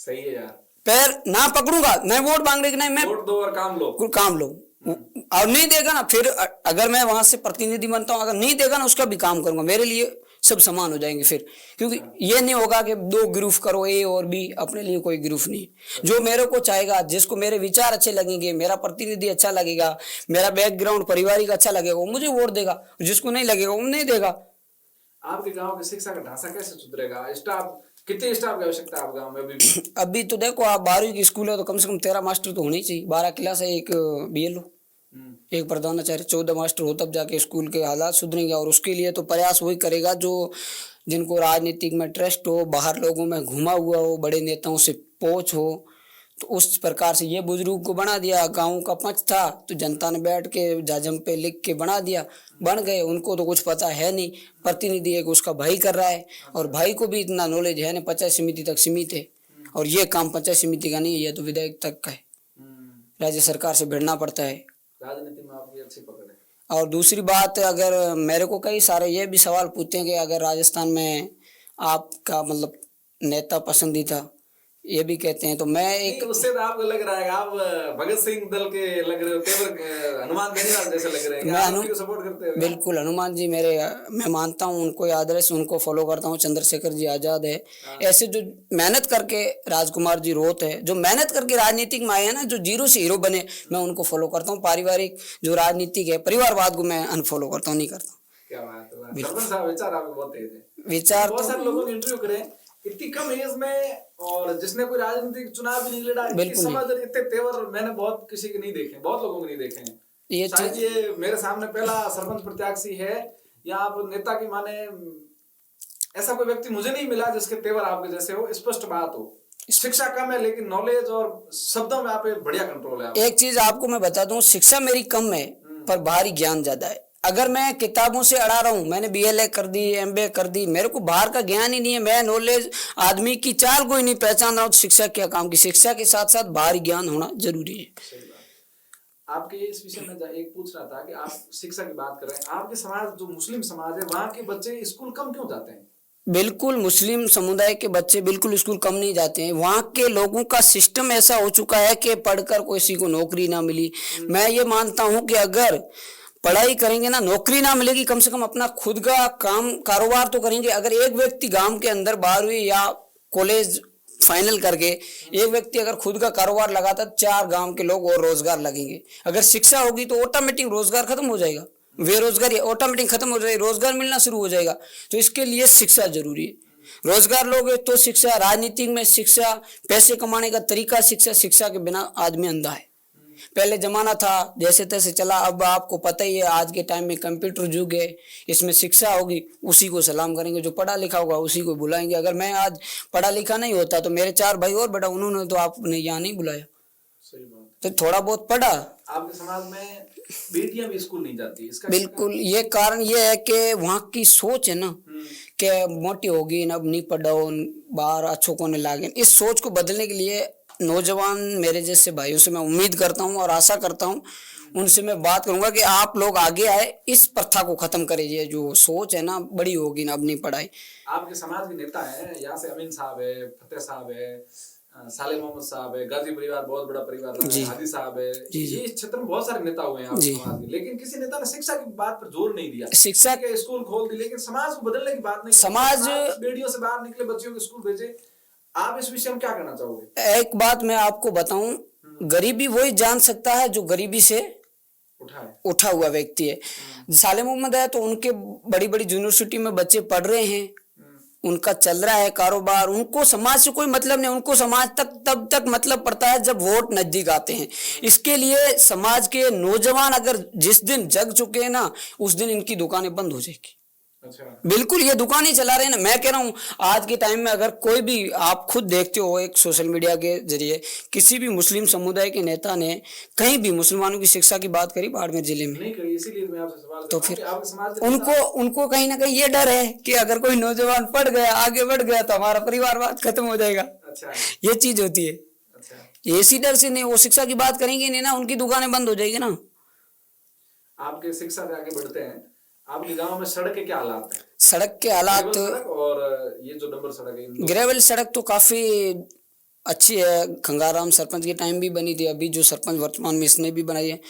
सही है यार, पैर ना पकड़ूंगा, मैं वोट मांगने की नहीं, मैं वोट दो और काम लो। काम लो, और नहीं देगा ना, फिर अगर मैं वहां से प्रतिनिधि बनता हूं, अगर नहीं देगा ना, उसका भी काम करूंगा, मेरे लिए सब समान हो जाएंगे फिर। क्योंकि ये नहीं होगा कि दो ग्रुप करो, ए और बी, अपने लिए कोई ग्रुप नहीं। जो मेरे को चाहेगा, जिसको मेरे विचार अच्छे लगेंगे, मेरा प्रतिनिधि अच्छा लगेगा, मेरा बैकग्राउंड पारिवारिक अच्छा लगेगा, वो मुझे वोट देगा, जिसको नहीं लगेगा वो नहीं देगा। आपके गांव की शिक्षा का ढांचा कैसे सुधरेगा? स्टाफ, कितने स्टाफ की आवश्यकता है आप गांव में अभी? अभी तो देखो, आप 12वीं की स्कूल है तो कम से कम 13 मास्टर तो होने ही चाहिए, 12 क्लास है, एक BLO, एक प्रधानाचार्य, 14 मास्टर हो, तब जाके स्कूल के हालात सुधरेंगे। और उसके लिए तो प्रयास वही करेगा जो जिनको राजनीतिक में ट्रस्ट हो, बाहर लोगों में घुमा हुआ हो, बड़े नेताओं से पहुंच हो। तो उस प्रकार से ये बुजुर्ग को बना दिया, गाँव का पंच था तो जनता ने बैठ के जाजम पे लिख के बना दिया, बन गए। उनको तो कुछ पता है नहीं, प्रतिनिधि एक उसका भाई कर रहा है, और भाई को भी इतना नॉलेज है नहीं, पंचायत समिति तक सीमित है। और ये काम पंचायत समिति का नहीं है, ये तो विधायक तक का है, राज्य सरकार से भिड़ना पड़ता है। राजनीति में आपकी अच्छी पकड़ है। और दूसरी बात, अगर मेरे को कई सारे ये भी सवाल पूछते हैं कि अगर राजस्थान में आपका मतलब नेता पसंदीदा, ये भी कहते हैं, तो मैं एक, उससे तो आपको लग रहा है आप भगत सिंह दल के लग रहे हो, तेवर हनुमान बेनीवाल जैसे लग रहे हैं। आप उसी को सपोर्ट करते हो? बिल्कुल, हनुमान जी मेरे, मैं मानता हूँ उनको, आदर्श उनको फॉलो करता हूँ। चंद्रशेखर जी आजाद है, ऐसे जो मेहनत करके, राजकुमार जी रोत है, जो मेहनत करके राजनीतिक में आए हैं ना, जो जीरो से हीरो बने, मैं उनको फॉलो करता हूँ। पारिवारिक जो राजनीतिक है, परिवारवाद को मैं अनफॉलो करता हूँ, नहीं करता। क्या बात है, सरपंच साहब विचार आपके बहुत तेज है। विचार बहुत तो सारे लोगों ने इंटरव्यू करे इतनी कम एज में, और जिसने कोई राजनीतिक चुनाव भी नहीं लड़ा, इतनी समझ, इतने तेवर मैंने बहुत किसी के नहीं देखे, बहुत लोगों के नहीं देखे हैं। ये शायद ये मेरे सामने पहला सरपंच प्रत्याशी है, या आप नेता की माने, ऐसा कोई व्यक्ति मुझे नहीं मिला जिसके तेवर आपके जैसे हो, स्पष्ट बात हो। शिक्षा कम है लेकिन नॉलेज और शब्दों में आप बढ़िया कंट्रोल है। एक चीज आपको मैं बता दूं, शिक्षा मेरी कम है पर बाहरी ज्ञान ज्यादा है। अगर मैं किताबों से अड़ा रहा हूँ, मैंने BLA कर दी, MBA कर दी, मेरे को बाहर का ज्ञान ही नहीं है, मैं नॉलेज आदमी की चाल को ही नहीं पहचान रहा हूँ, तो शिक्षा क्या काम की? शिक्षा के साथ साथ बाहरी ज्ञान होना जरूरी है। सही बात। आपके इस विषय में एक पूछ रहा था कि आप शिक्षा की बात कर रहे हैं, आपके समाज जो मुस्लिम समाज है, वहाँ के बच्चे स्कूल कम क्यों जाते हैं? बिल्कुल, मुस्लिम समुदाय के बच्चे बिल्कुल स्कूल कम नहीं जाते हैं। वहाँ के लोगों का सिस्टम ऐसा हो चुका है कि पढ़कर किसी को नौकरी ना मिली। मैं ये मानता हूँ कि अगर पढ़ाई करेंगे ना, नौकरी ना मिलेगी, कम से कम अपना खुद का काम कारोबार तो करेंगे। अगर एक व्यक्ति गांव के अंदर 12वीं या कॉलेज फाइनल करके एक व्यक्ति अगर खुद का कारोबार लगाता, 4 गांव के लोग और रोजगार लगेंगे। अगर शिक्षा होगी तो ऑटोमेटिक रोजगार खत्म हो जाएगा, बेरोजगारी ऑटोमेटिक खत्म हो जाएगी, रोजगार मिलना शुरू हो जाएगा। तो इसके लिए शिक्षा जरूरी है। रोजगार लोगे तो शिक्षा, राजनीति में शिक्षा, पैसे कमाने का तरीका शिक्षा, शिक्षा के बिना आदमी अंधा है। पहले जमाना था जैसे तैसे चला, अब आपको पता ही है आज के टाइम में कंप्यूटर युग है, इसमें शिक्षा होगी उसी को सलाम करेंगे, जो पढ़ा लिखा होगा उसी को बुलाएंगे। अगर मैं आज पढ़ा लिखा नहीं होता तो मेरे 4 भाई और बेटा, उन्होंने तो आपने यहाँ नहीं बुलाया। सही बात। तो थोड़ा बहुत पढ़ा। आपके समाज में बेटियां भी स्कूल नहीं जाती, इसका बिल्कुल, ये कारण ये है कि वहाँ की सोच है ना कि मोटी होगी अब नहीं पढ़ाओ, बाहर अच्छों को नहीं लागे। इस सोच को बदलने के लिए नौजवान मेरे जैसे भाइयों से मैं उम्मीद करता हूँ और आशा करता हूँ, उनसे मैं बात करूंगा कि आप लोग आगे आए, इस प्रथा को खत्म करिए। जो सोच है ना बड़ी होगी ना, अब नहीं पढ़ाई। आपके समाज के नेता हैं, यहाँ से अमीन साहब है, फतेह साहब है, साले मोहम्मद साहब है, गाजी परिवार बहुत बड़ा परिवार है, हादी साहब है, ये इस क्षेत्र में बहुत सारे नेता हुए हैं आपके समाज के, लेकिन किसी नेता ने शिक्षा की बात पर जोर नहीं दिया। शिक्षा के स्कूल खोल दी, लेकिन समाज को बदलने की बात नहीं। समाज बेटियों से बाहर निकले बच्चियों को स्कूल भेजे। आप इस विषय में क्या कहना चाहोगे? एक बात मैं आपको बताऊं, गरीबी वही जान सकता है जो गरीबी से उठा हुआ व्यक्ति है। साले मोहम्मद है तो उनके बड़ी बड़ी यूनिवर्सिटी में बच्चे पढ़ रहे हैं, उनका चल रहा है कारोबार, उनको समाज से कोई मतलब नहीं। उनको समाज तक तब तक मतलब पड़ता है जब वोट नजदीक आते हैं। इसके लिए समाज के नौजवान अगर जिस दिन जग चुके हैं ना, उस दिन इनकी दुकानें बंद हो जाएगी। अच्छा। बिल्कुल, ये दुकान ही चला रहे हैं ना। मैं कह रहा हूँ आज के टाइम में अगर कोई भी, आप खुद देखते हो एक सोशल मीडिया के जरिए, किसी भी मुस्लिम समुदाय के नेता ने कहीं भी मुसलमानों की शिक्षा की बात करी बाड़मेर जिले में नहीं करी, इसीलिए मैं आपसे सवाल तो कर रहा हूं फिर कि आपके समाज के उनको उनको कहीं ना कहीं ये डर है कि अगर कोई नौजवान पढ़ गया, आगे बढ़ गया, तो हमारा परिवारवाद खत्म हो जाएगा। अच्छा ये चीज होती है। अच्छा। इसी डर से नहीं, वो शिक्षा की बात करेंगे नहीं ना, उनकी दुकानें बंद हो जाएगी ना। आपके शिक्षा से आगे बढ़ते हैं, आपके गांव में सड़क के क्या हालात हैं? सड़क के हालात, ग्रेवल सड़क और ये जो डंबर सड़क है, इन दो- ग्रेवल सड़क तो काफी अच्छी है। खंगाराम सरपंच के टाइम भी बनी थी, अभी जो सरपंच वर्तमान में इसने भी बनाई है।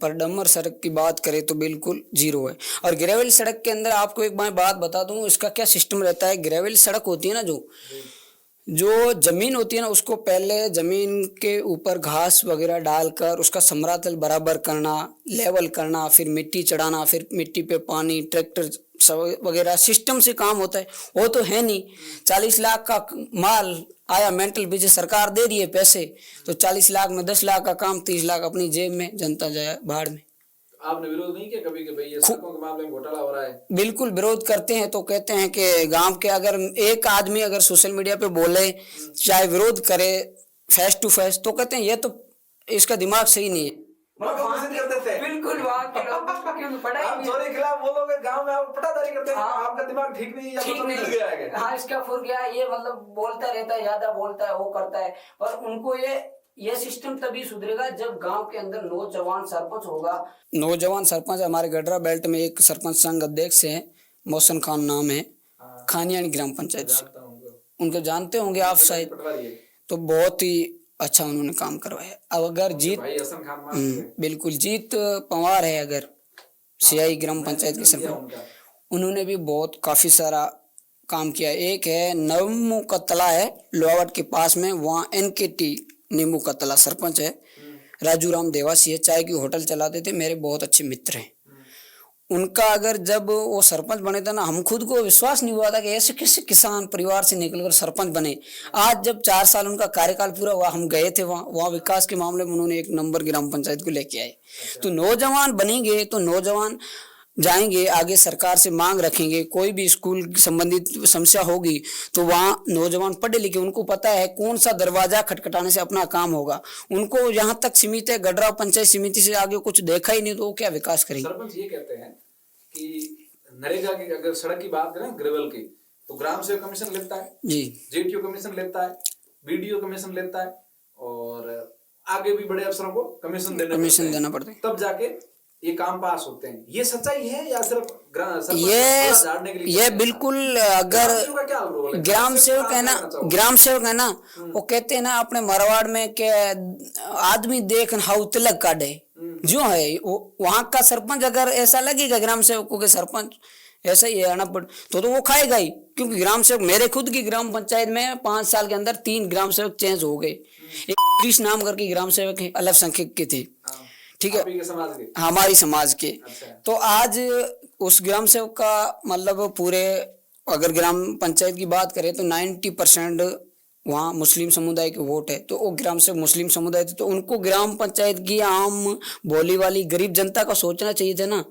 पर डंबर सड़क की बात करें तो बिल्कुल जीरो है। और ग्रेवल सड़क के अंदर आपको एक बात बता दूं, इसका क्या सिस्टम रहता है। ग्रेवल सड़क होती है ना, जो जमीन होती है ना, उसको पहले जमीन के ऊपर घास वगैरह डालकर उसका समरातल बराबर करना, लेवल करना, फिर मिट्टी चढ़ाना, फिर मिट्टी पे पानी, ट्रैक्टर वगैरह सिस्टम से काम होता है। वो तो है नहीं। 40 लाख का माल आया मेंटल बीजे, सरकार दे रही है पैसे, तो 40 लाख में 10 लाख का काम, 30 लाख अपनी जेब में, जनता जाए भाड़ में। आपने विरोध नहीं किया कभी कि भाई ये सड़कों के मामले में घोटाला हो रहा है? बिल्कुल विरोध करते हैं। तो कहते हैं कि गांव के अगर एक आदमी अगर सोशल मीडिया पे बोले, चाहे विरोध करे फेस टू फेस, तो कहते हैं ये तो इसका दिमाग सही नहीं है। बिल्कुल वहाँ के लोग क्योंकि पढ़ाई आप चोरी के खिलाफ बोलोगे, गांव में आप पटादारी करते हैं, हाँ, आपका दिमाग ठीक नहीं है, ठीक नहीं। हाँ, इसका फुर गया है, ये मतलब बोलता रहता है, ज्यादा बोलता है, वो करता है। पर उनको ये सिस्टम तभी सुधरेगा जब गांव के अंदर नौजवान सरपंच होगा। नौजवान सरपंच हमारे गडरा बेल्ट में एक सरपंच संघ अध्यक्ष है, मोहसिन खान नाम है, खानियानी ग्राम पंचायत से, उनको जानते होंगे आप शायद। तो बहुत ही अच्छा उन्होंने काम करवाया। अब अगर जीत, बिल्कुल जीत पंवार है, अगर सियाई ग्राम पंचायत के सरपंच, उन्होंने भी बहुत काफी सारा काम किया। एक है नवमू का तला है लोहावट के पास में, वहाँ NKT नींबू का तला सरपंच है, राजू राम देवासी है, चाय की होटल चलाते थे, मेरे बहुत अच्छे मित्र हैं। उनका अगर जब वो सरपंच बने थे ना, हम खुद को विश्वास नहीं हुआ था कि ऐसे किसी किसान परिवार से निकलकर सरपंच बने। आज जब 4 साल उनका कार्यकाल पूरा हुआ, हम गए थे वहाँ विकास के मामले में उन्होंने 1 नंबर ग्राम पंचायत को लेके आए। तो नौजवान बनेंगे तो नौजवान जाएंगे आगे, सरकार से मांग रखेंगे, कोई भी स्कूल संबंधित समस्या होगी तो वहाँ नौजवान पढ़े लिखे, उनको पता है कौन सा दरवाजा खटखटाने से अपना काम होगा। उनको यहाँ तक सीमित है, गडरा पंचायत समिति से आगे कुछ देखा ही नहीं, तो वो क्या विकास करेंगे। सरपंच ये कहते हैं कि नरेगा की अगर सड़क की बात करें ग्रेवल की, तो ग्राम सेवक कमीशन लेता है जी, JTO कमीशन लेता है, BDO कमीशन लेता है, और आगे भी बड़े अफसरों को कमीशन देना पड़ता है, तब जाके ये काम पास होते हैं। ये सच्चाई है या सिर्फ ये बिल्कुल, अगर ग्राम सेवक है ना, वो कहते हैं ना अपने मारवाड़ में के आदमी देख हाउ तिलक काटे, जो है वहां का सरपंच अगर ऐसा लगेगा ग्राम सेवकों के सरपंच ऐसा ही है अनपढ़, तो वो खाएगा ही। क्योंकि ग्राम सेवक, मेरे खुद की ग्राम पंचायत में 5 साल के अंदर 3 ग्राम सेवक चेंज हो गए। एक कृष्ण नाम करके ग्राम सेवक है, अल्पसंख्यक के थे, ठीक है, हमारी समाज के। अच्छा। तो आज उस ग्राम सेवक का मतलब पूरे, अगर ग्राम पंचायत की बात करें तो 90% वहाँ मुस्लिम समुदाय के वोट है। तो वो ग्राम सेवक मुस्लिम समुदाय थे, तो उनको ग्राम पंचायत की आम बोली वाली गरीब जनता का सोचना चाहिए था ना।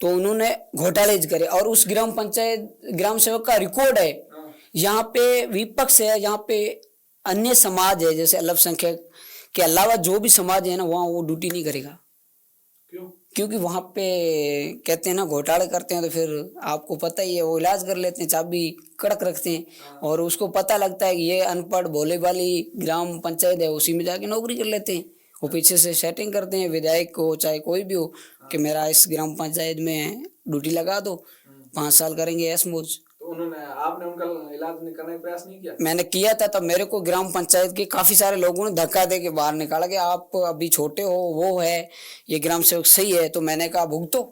तो उन्होंने घोटाले करे, और उस ग्राम पंचायत ग्राम सेवक का रिकॉर्ड है, यहाँ पे विपक्ष है, यहाँ पे अन्य समाज है, जैसे अल्पसंख्यक के अलावा जो भी समाज है ना, वहाँ वो ड्यूटी नहीं करेगा। क्यों? क्योंकि वहाँ पे कहते हैं ना घोटाले करते हैं, तो फिर आपको पता ही है, वो इलाज कर लेते हैं, चाबी कड़क रखते हैं, और उसको पता लगता है कि ये अनपढ़ भोले वाली ग्राम पंचायत है, उसी में जाके नौकरी कर लेते हैं। वो पीछे से सेटिंग करते हैं, विधायक को चाहे कोई भी हो, कि मेरा इस ग्राम पंचायत में ड्यूटी लगा दो, 5 साल करेंगे ऐस मौज। आपने उनका इलाज करने का प्रयास नहीं किया? मैंने किया था, तब मेरे को ग्राम पंचायत के काफी सारे लोगों ने धक्का दे के बाहर निकाला कि आप अभी छोटे हो, वो है, ये ग्राम सेवक सही है। तो मैंने कहा भुगतो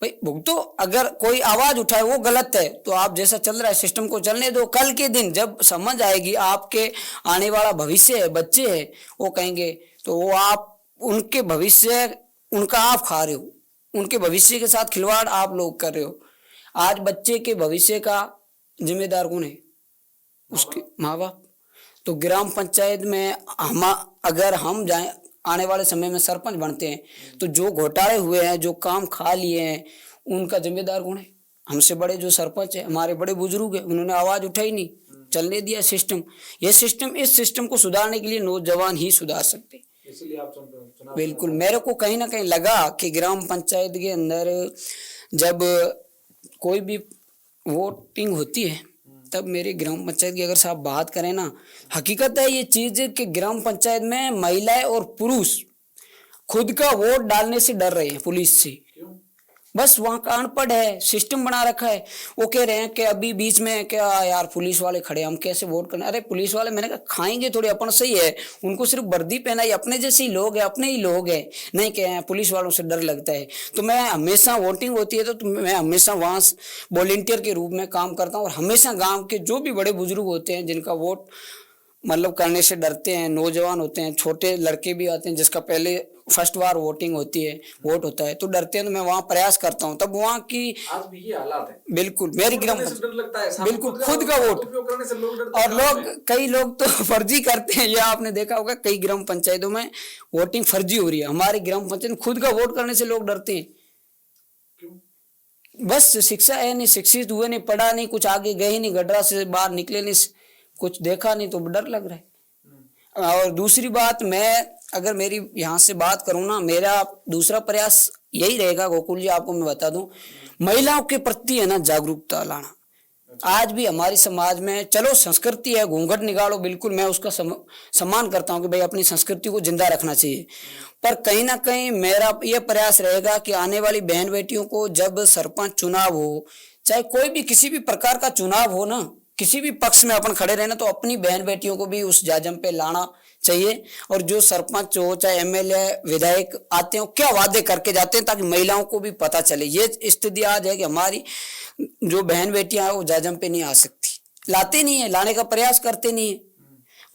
भाई, भुगतो। अगर कोई आवाज उठाए वो गलत है, तो आप जैसा चल रहा है सिस्टम को चलने दो। कल के दिन जब समझ आएगी, आपके आने वाला भविष्य है, बच्चे है, वो कहेंगे, तो वो आप उनके भविष्य, उनका आप खा रहे हो, उनके भविष्य के साथ खिलवाड़ आप लोग कर रहे हो। आज बच्चे के भविष्य का जिम्मेदार कौन है? उसके माँ बाप। तो ग्राम पंचायत में अगर हम जाए, आने वाले समय में सरपंच बनते हैं, तो जो घोटाले हुए हैं, जो काम खा लिए हैं, उनका जिम्मेदार कौन है? हमसे बड़े जो सरपंच है, हमारे बड़े बुजुर्ग है, उन्होंने आवाज उठाई नहीं, चलने दिया सिस्टम। ये सिस्टम, इस सिस्टम को सुधारने के लिए नौजवान ही सुधार सकते, इसीलिए आप चुनाव। बिल्कुल। मेरे को कहीं ना कहीं लगा कि ग्राम पंचायत के अंदर जब कोई भी वोटिंग होती है तब मेरे ग्राम पंचायत की अगर साहब बात करें ना, हकीकत है ये चीज कि ग्राम पंचायत में महिलाएं और पुरुष खुद का वोट डालने से डर रहे हैं पुलिस से। बस वहां का अनपढ़ है, सिस्टम बना रखा है। वो कह रहे हैं कि अभी बीच में क्या यार पुलिस वाले खड़े, हम कैसे वोट करना। अरे पुलिस वाले मैंने कहा खाएंगे थोड़ी, अपन सही है, उनको सिर्फ वर्दी पहनाई, अपने जैसे ही लोग हैं, अपने ही लोग हैं, नहीं कह पुलिस वालों से डर लगता है। तो मैं हमेशा वोटिंग होती है तो मैं हमेशा वहां वॉलेंटियर के रूप में काम करता हूँ, और हमेशा गाँव के जो भी बड़े बुजुर्ग होते हैं जिनका वोट मतलब करने से डरते हैं, नौजवान होते हैं, छोटे लड़के भी आते हैं जिसका पहले फर्स्ट बार वोटिंग होती है, वोट होता है, तो डरते हैं, तो मैं वहाँ प्रयास करता हूँ। तब वहाँ की आज भी ये हालात है, बिल्कुल मेरी ग्राम लगता है बिल्कुल खुद का वोट उपयोग करने से लोग डरते और लोग कई लोग तो फर्जी करते हैं। ये आपने देखा होगा कई ग्राम पंचायतों में वोटिंग फर्जी हो रही है। हमारी ग्राम पंचायत में खुद का वोट करने से लोग डरते हैं। बस शिक्षा है नहीं, शिक्षित हुए नहीं, पढ़ा नहीं, कुछ आगे गए नहीं, गडरा से बाहर निकले नहीं, कुछ देखा नहीं, तो डर लग रहा है। और दूसरी बात, मैं अगर मेरी यहाँ से बात करूँ ना, मेरा दूसरा प्रयास यही रहेगा गोकुल जी, आपको मैं बता दूं, महिलाओं के प्रति है ना जागरूकता लाना। आज भी हमारी समाज में, चलो संस्कृति है, घूंघट निकालो, बिल्कुल मैं उसका सम्मान करता हूँ कि भाई अपनी संस्कृति को जिंदा रखना चाहिए, पर कहीं ना कहीं मेरा यह प्रयास रहेगा कि आने वाली बहन बेटियों को जब सरपंच चुनाव हो, चाहे कोई भी किसी भी प्रकार का चुनाव हो ना, किसी भी पक्ष में अपन खड़े रहना, तो अपनी बहन बेटियों को भी उस जाजम पे लाना चाहिए। और जो सरपंच हो, चाहे एमएलए, विधायक आते हो, क्या वादे करके जाते हैं, ताकि महिलाओं को भी पता चले। ये स्थिति आज है कि हमारी जो बहन बेटियां हैं वो जाजम पे नहीं आ सकती, लाते नहीं है, लाने का प्रयास करते नहीं है।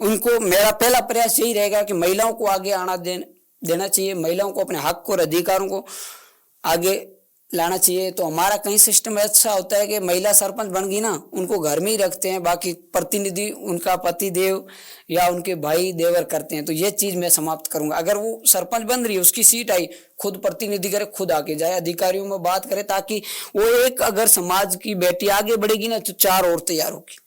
उनको मेरा पहला प्रयास यही रहेगा कि महिलाओं को आगे आना देना चाहिए, महिलाओं को अपने हक और अधिकारों को आगे लाना चाहिए। तो हमारा कहीं सिस्टम ऐसा होता है कि महिला सरपंच बन गई ना, उनको घर में ही रखते हैं, बाकी प्रतिनिधि उनका पति देव या उनके भाई देवर करते हैं। तो ये चीज मैं समाप्त करूंगा। अगर वो सरपंच बन रही है, उसकी सीट आई, खुद प्रतिनिधि करे, खुद आगे जाए, अधिकारियों में बात करे, ताकि वो एक अगर समाज की बेटी आगे बढ़ेगी ना, तो चार और तैयार होगी।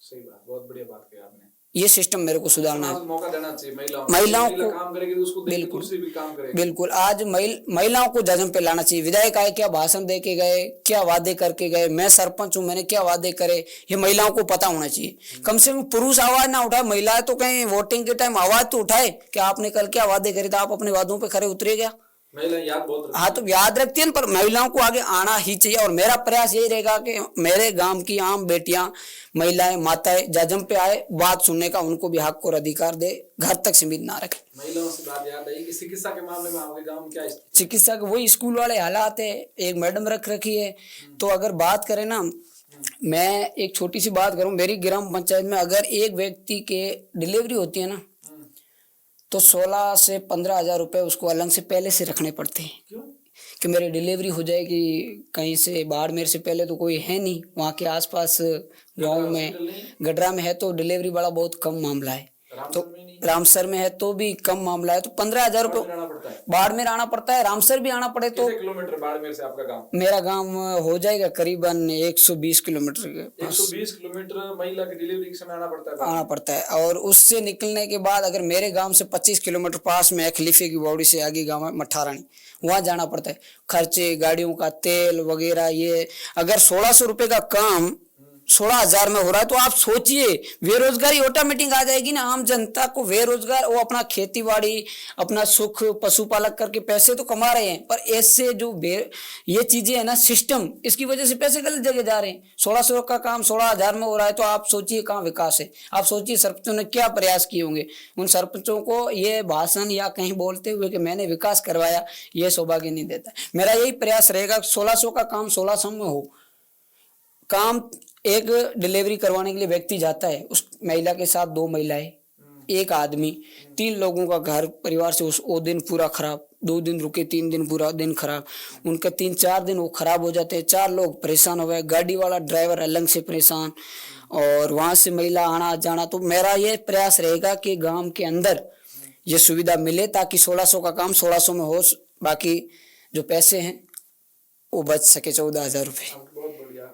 सही बात, बहुत बढ़िया बात कही आपने। ये सिस्टम मेरे को सुधारना है, मौका देना चाहिए महिलाओं को, काम करेगी तो उसको बिल्कुल भी काम करेगी। बिल्कुल आज महिलाओं को जजम पे लाना चाहिए। विधायक आए, क्या भाषण दे के गए, क्या वादे करके गए, मैं सरपंच हूँ, मैंने क्या वादे करे, ये महिलाओं को पता होना चाहिए। कम से कम पुरुष आवाज ना उठाए, महिलाएं तो कहीं वोटिंग के टाइम आवाज तो उठाए कि आपने कल क्या वादे करे थे, आप अपने वादों पे खरे उतरे क्या। हाँ, तो याद रखती है, पर महिलाओं को आगे आना ही चाहिए। और मेरा प्रयास यही रहेगा कि मेरे गांव की आम बेटियां, महिलाएं, माताएं जाजम पे आए, बात सुनने का उनको भी हक और अधिकार दे, घर तक सीमित ना रखे। महिलाओं से बात याद आई कि चिकित्सा के मामले में आपके गांव में क्या स्थिति? चिकित्सा के वही स्कूल वाले हालात है, एक मैडम रख रखी है। तो अगर बात करें ना, मैं एक छोटी सी बात करूं, मेरी ग्राम पंचायत में अगर एक व्यक्ति के डिलीवरी होती है ना, तो 16 से 15 हजार रुपए उसको अलग से पहले से रखने पड़ते हैं। क्यों? कि मेरी डिलीवरी हो जाएगी कहीं से बाहर, मेरे से पहले तो कोई है नहीं वहाँ के आसपास गांव में, गडरा में है तो डिलीवरी वाला बहुत कम मामला है, तो रामसर में है तो भी कम मामला है, तो 15 हजार रुपये बाड़मेर आना पड़ता है। रामसर भी आना पड़े तो किलोमीटर बाड़मेर से आपका गांव? मेरा गांव हो जाएगा करीबन 120 किलोमीटर के पास। 120 किलोमीटर महिला की डिलीवरी के समय आना पड़ता है। और उससे निकलने के बाद अगर मेरे गांव से 25 किलोमीटर पास में है, खलीफे की बावड़ी से आगे गांव है मठारानी, वहां जाना पड़ता है। खर्चे, गाड़ियों का तेल वगैरह, ये अगर 1600 रुपए का काम 16,000 में हो रहा है, तो आप सोचिए बेरोजगारी ऑटोमेटिक आ जाएगी ना। आम जनता को बेरोजगार, वो अपना खेती बाड़ी, अपना सुख पशुपालक करके पैसे तो कमा रहे हैं, पर ऐसे जो ये चीजें है ना सिस्टम, इसकी वजह से पैसे गलत जगह जा रहे हैं। 1600 का काम 16,000 में हो रहा है, तो आप सोचिए कहाँ विकास है। आप सोचिए सरपंचों ने क्या प्रयास किए होंगे। उन सरपंचों को ये भाषण या कहीं बोलते हुए कि मैंने विकास करवाया, ये सौभाग्य नहीं देता। मेरा यही प्रयास रहेगा 1600 का काम 1600 में हो। काम एक डिलीवरी करवाने के लिए व्यक्ति जाता है, उस महिला के साथ 2 महिलाएं, एक आदमी, 3 लोगों का घर परिवार से वो दिन पूरा खराब, 2 दिन रुके, 3 दिन पूरा दिन खराब, उनका 3-4 दिन वो खराब हो जाते हैं। 4 लोग परेशान हो गए, गाड़ी वाला ड्राइवर अलग से परेशान, और वहां से महिला आना जाना। तो मेरा ये प्रयास रहेगा कि गांव के अंदर ये सुविधा मिले, ताकि 1600 का काम 1600 में हो, बाकी जो पैसे हैं वो बच सके 14,000 रुपये।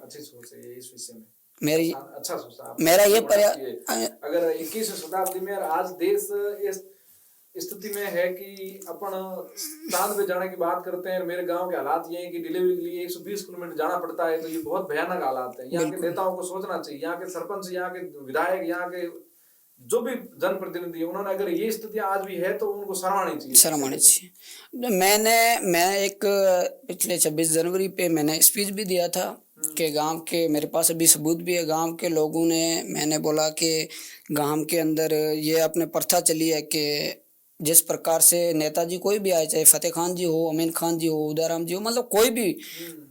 अच्छी सोच है इस विषय में। मेरी अच्छा सोचा मेरा ये अगर 21वीं शताब्दी में आज देश इस स्थिति में है कि अपन चांद पे जाने की बात करते हैं, मेरे गांव के हालात ये हैं कि डिलीवरी के लिए 120 किलोमीटर जाना पड़ता है, तो ये बहुत भयानक हालात है। यहाँ के नेताओं को सोचना चाहिए, यहाँ के सरपंच, यहाँ के विधायक, यहाँ के जो भी जनप्रतिनिधि, उन्होंने अगर ये स्थिति आज भी है तो उनको शर्म आनी चाहिए। मैं एक पिछले 26 जनवरी पे मैंने स्पीच भी दिया था कि गांव के, मेरे पास अभी सबूत भी है, गांव के लोगों ने, मैंने बोला कि गांव के अंदर ये अपने प्रथा चली है कि जिस प्रकार से नेताजी कोई भी आए, चाहे फतेह खान जी हो, अमीन खान जी हो, उदाराम जी हो, मतलब कोई भी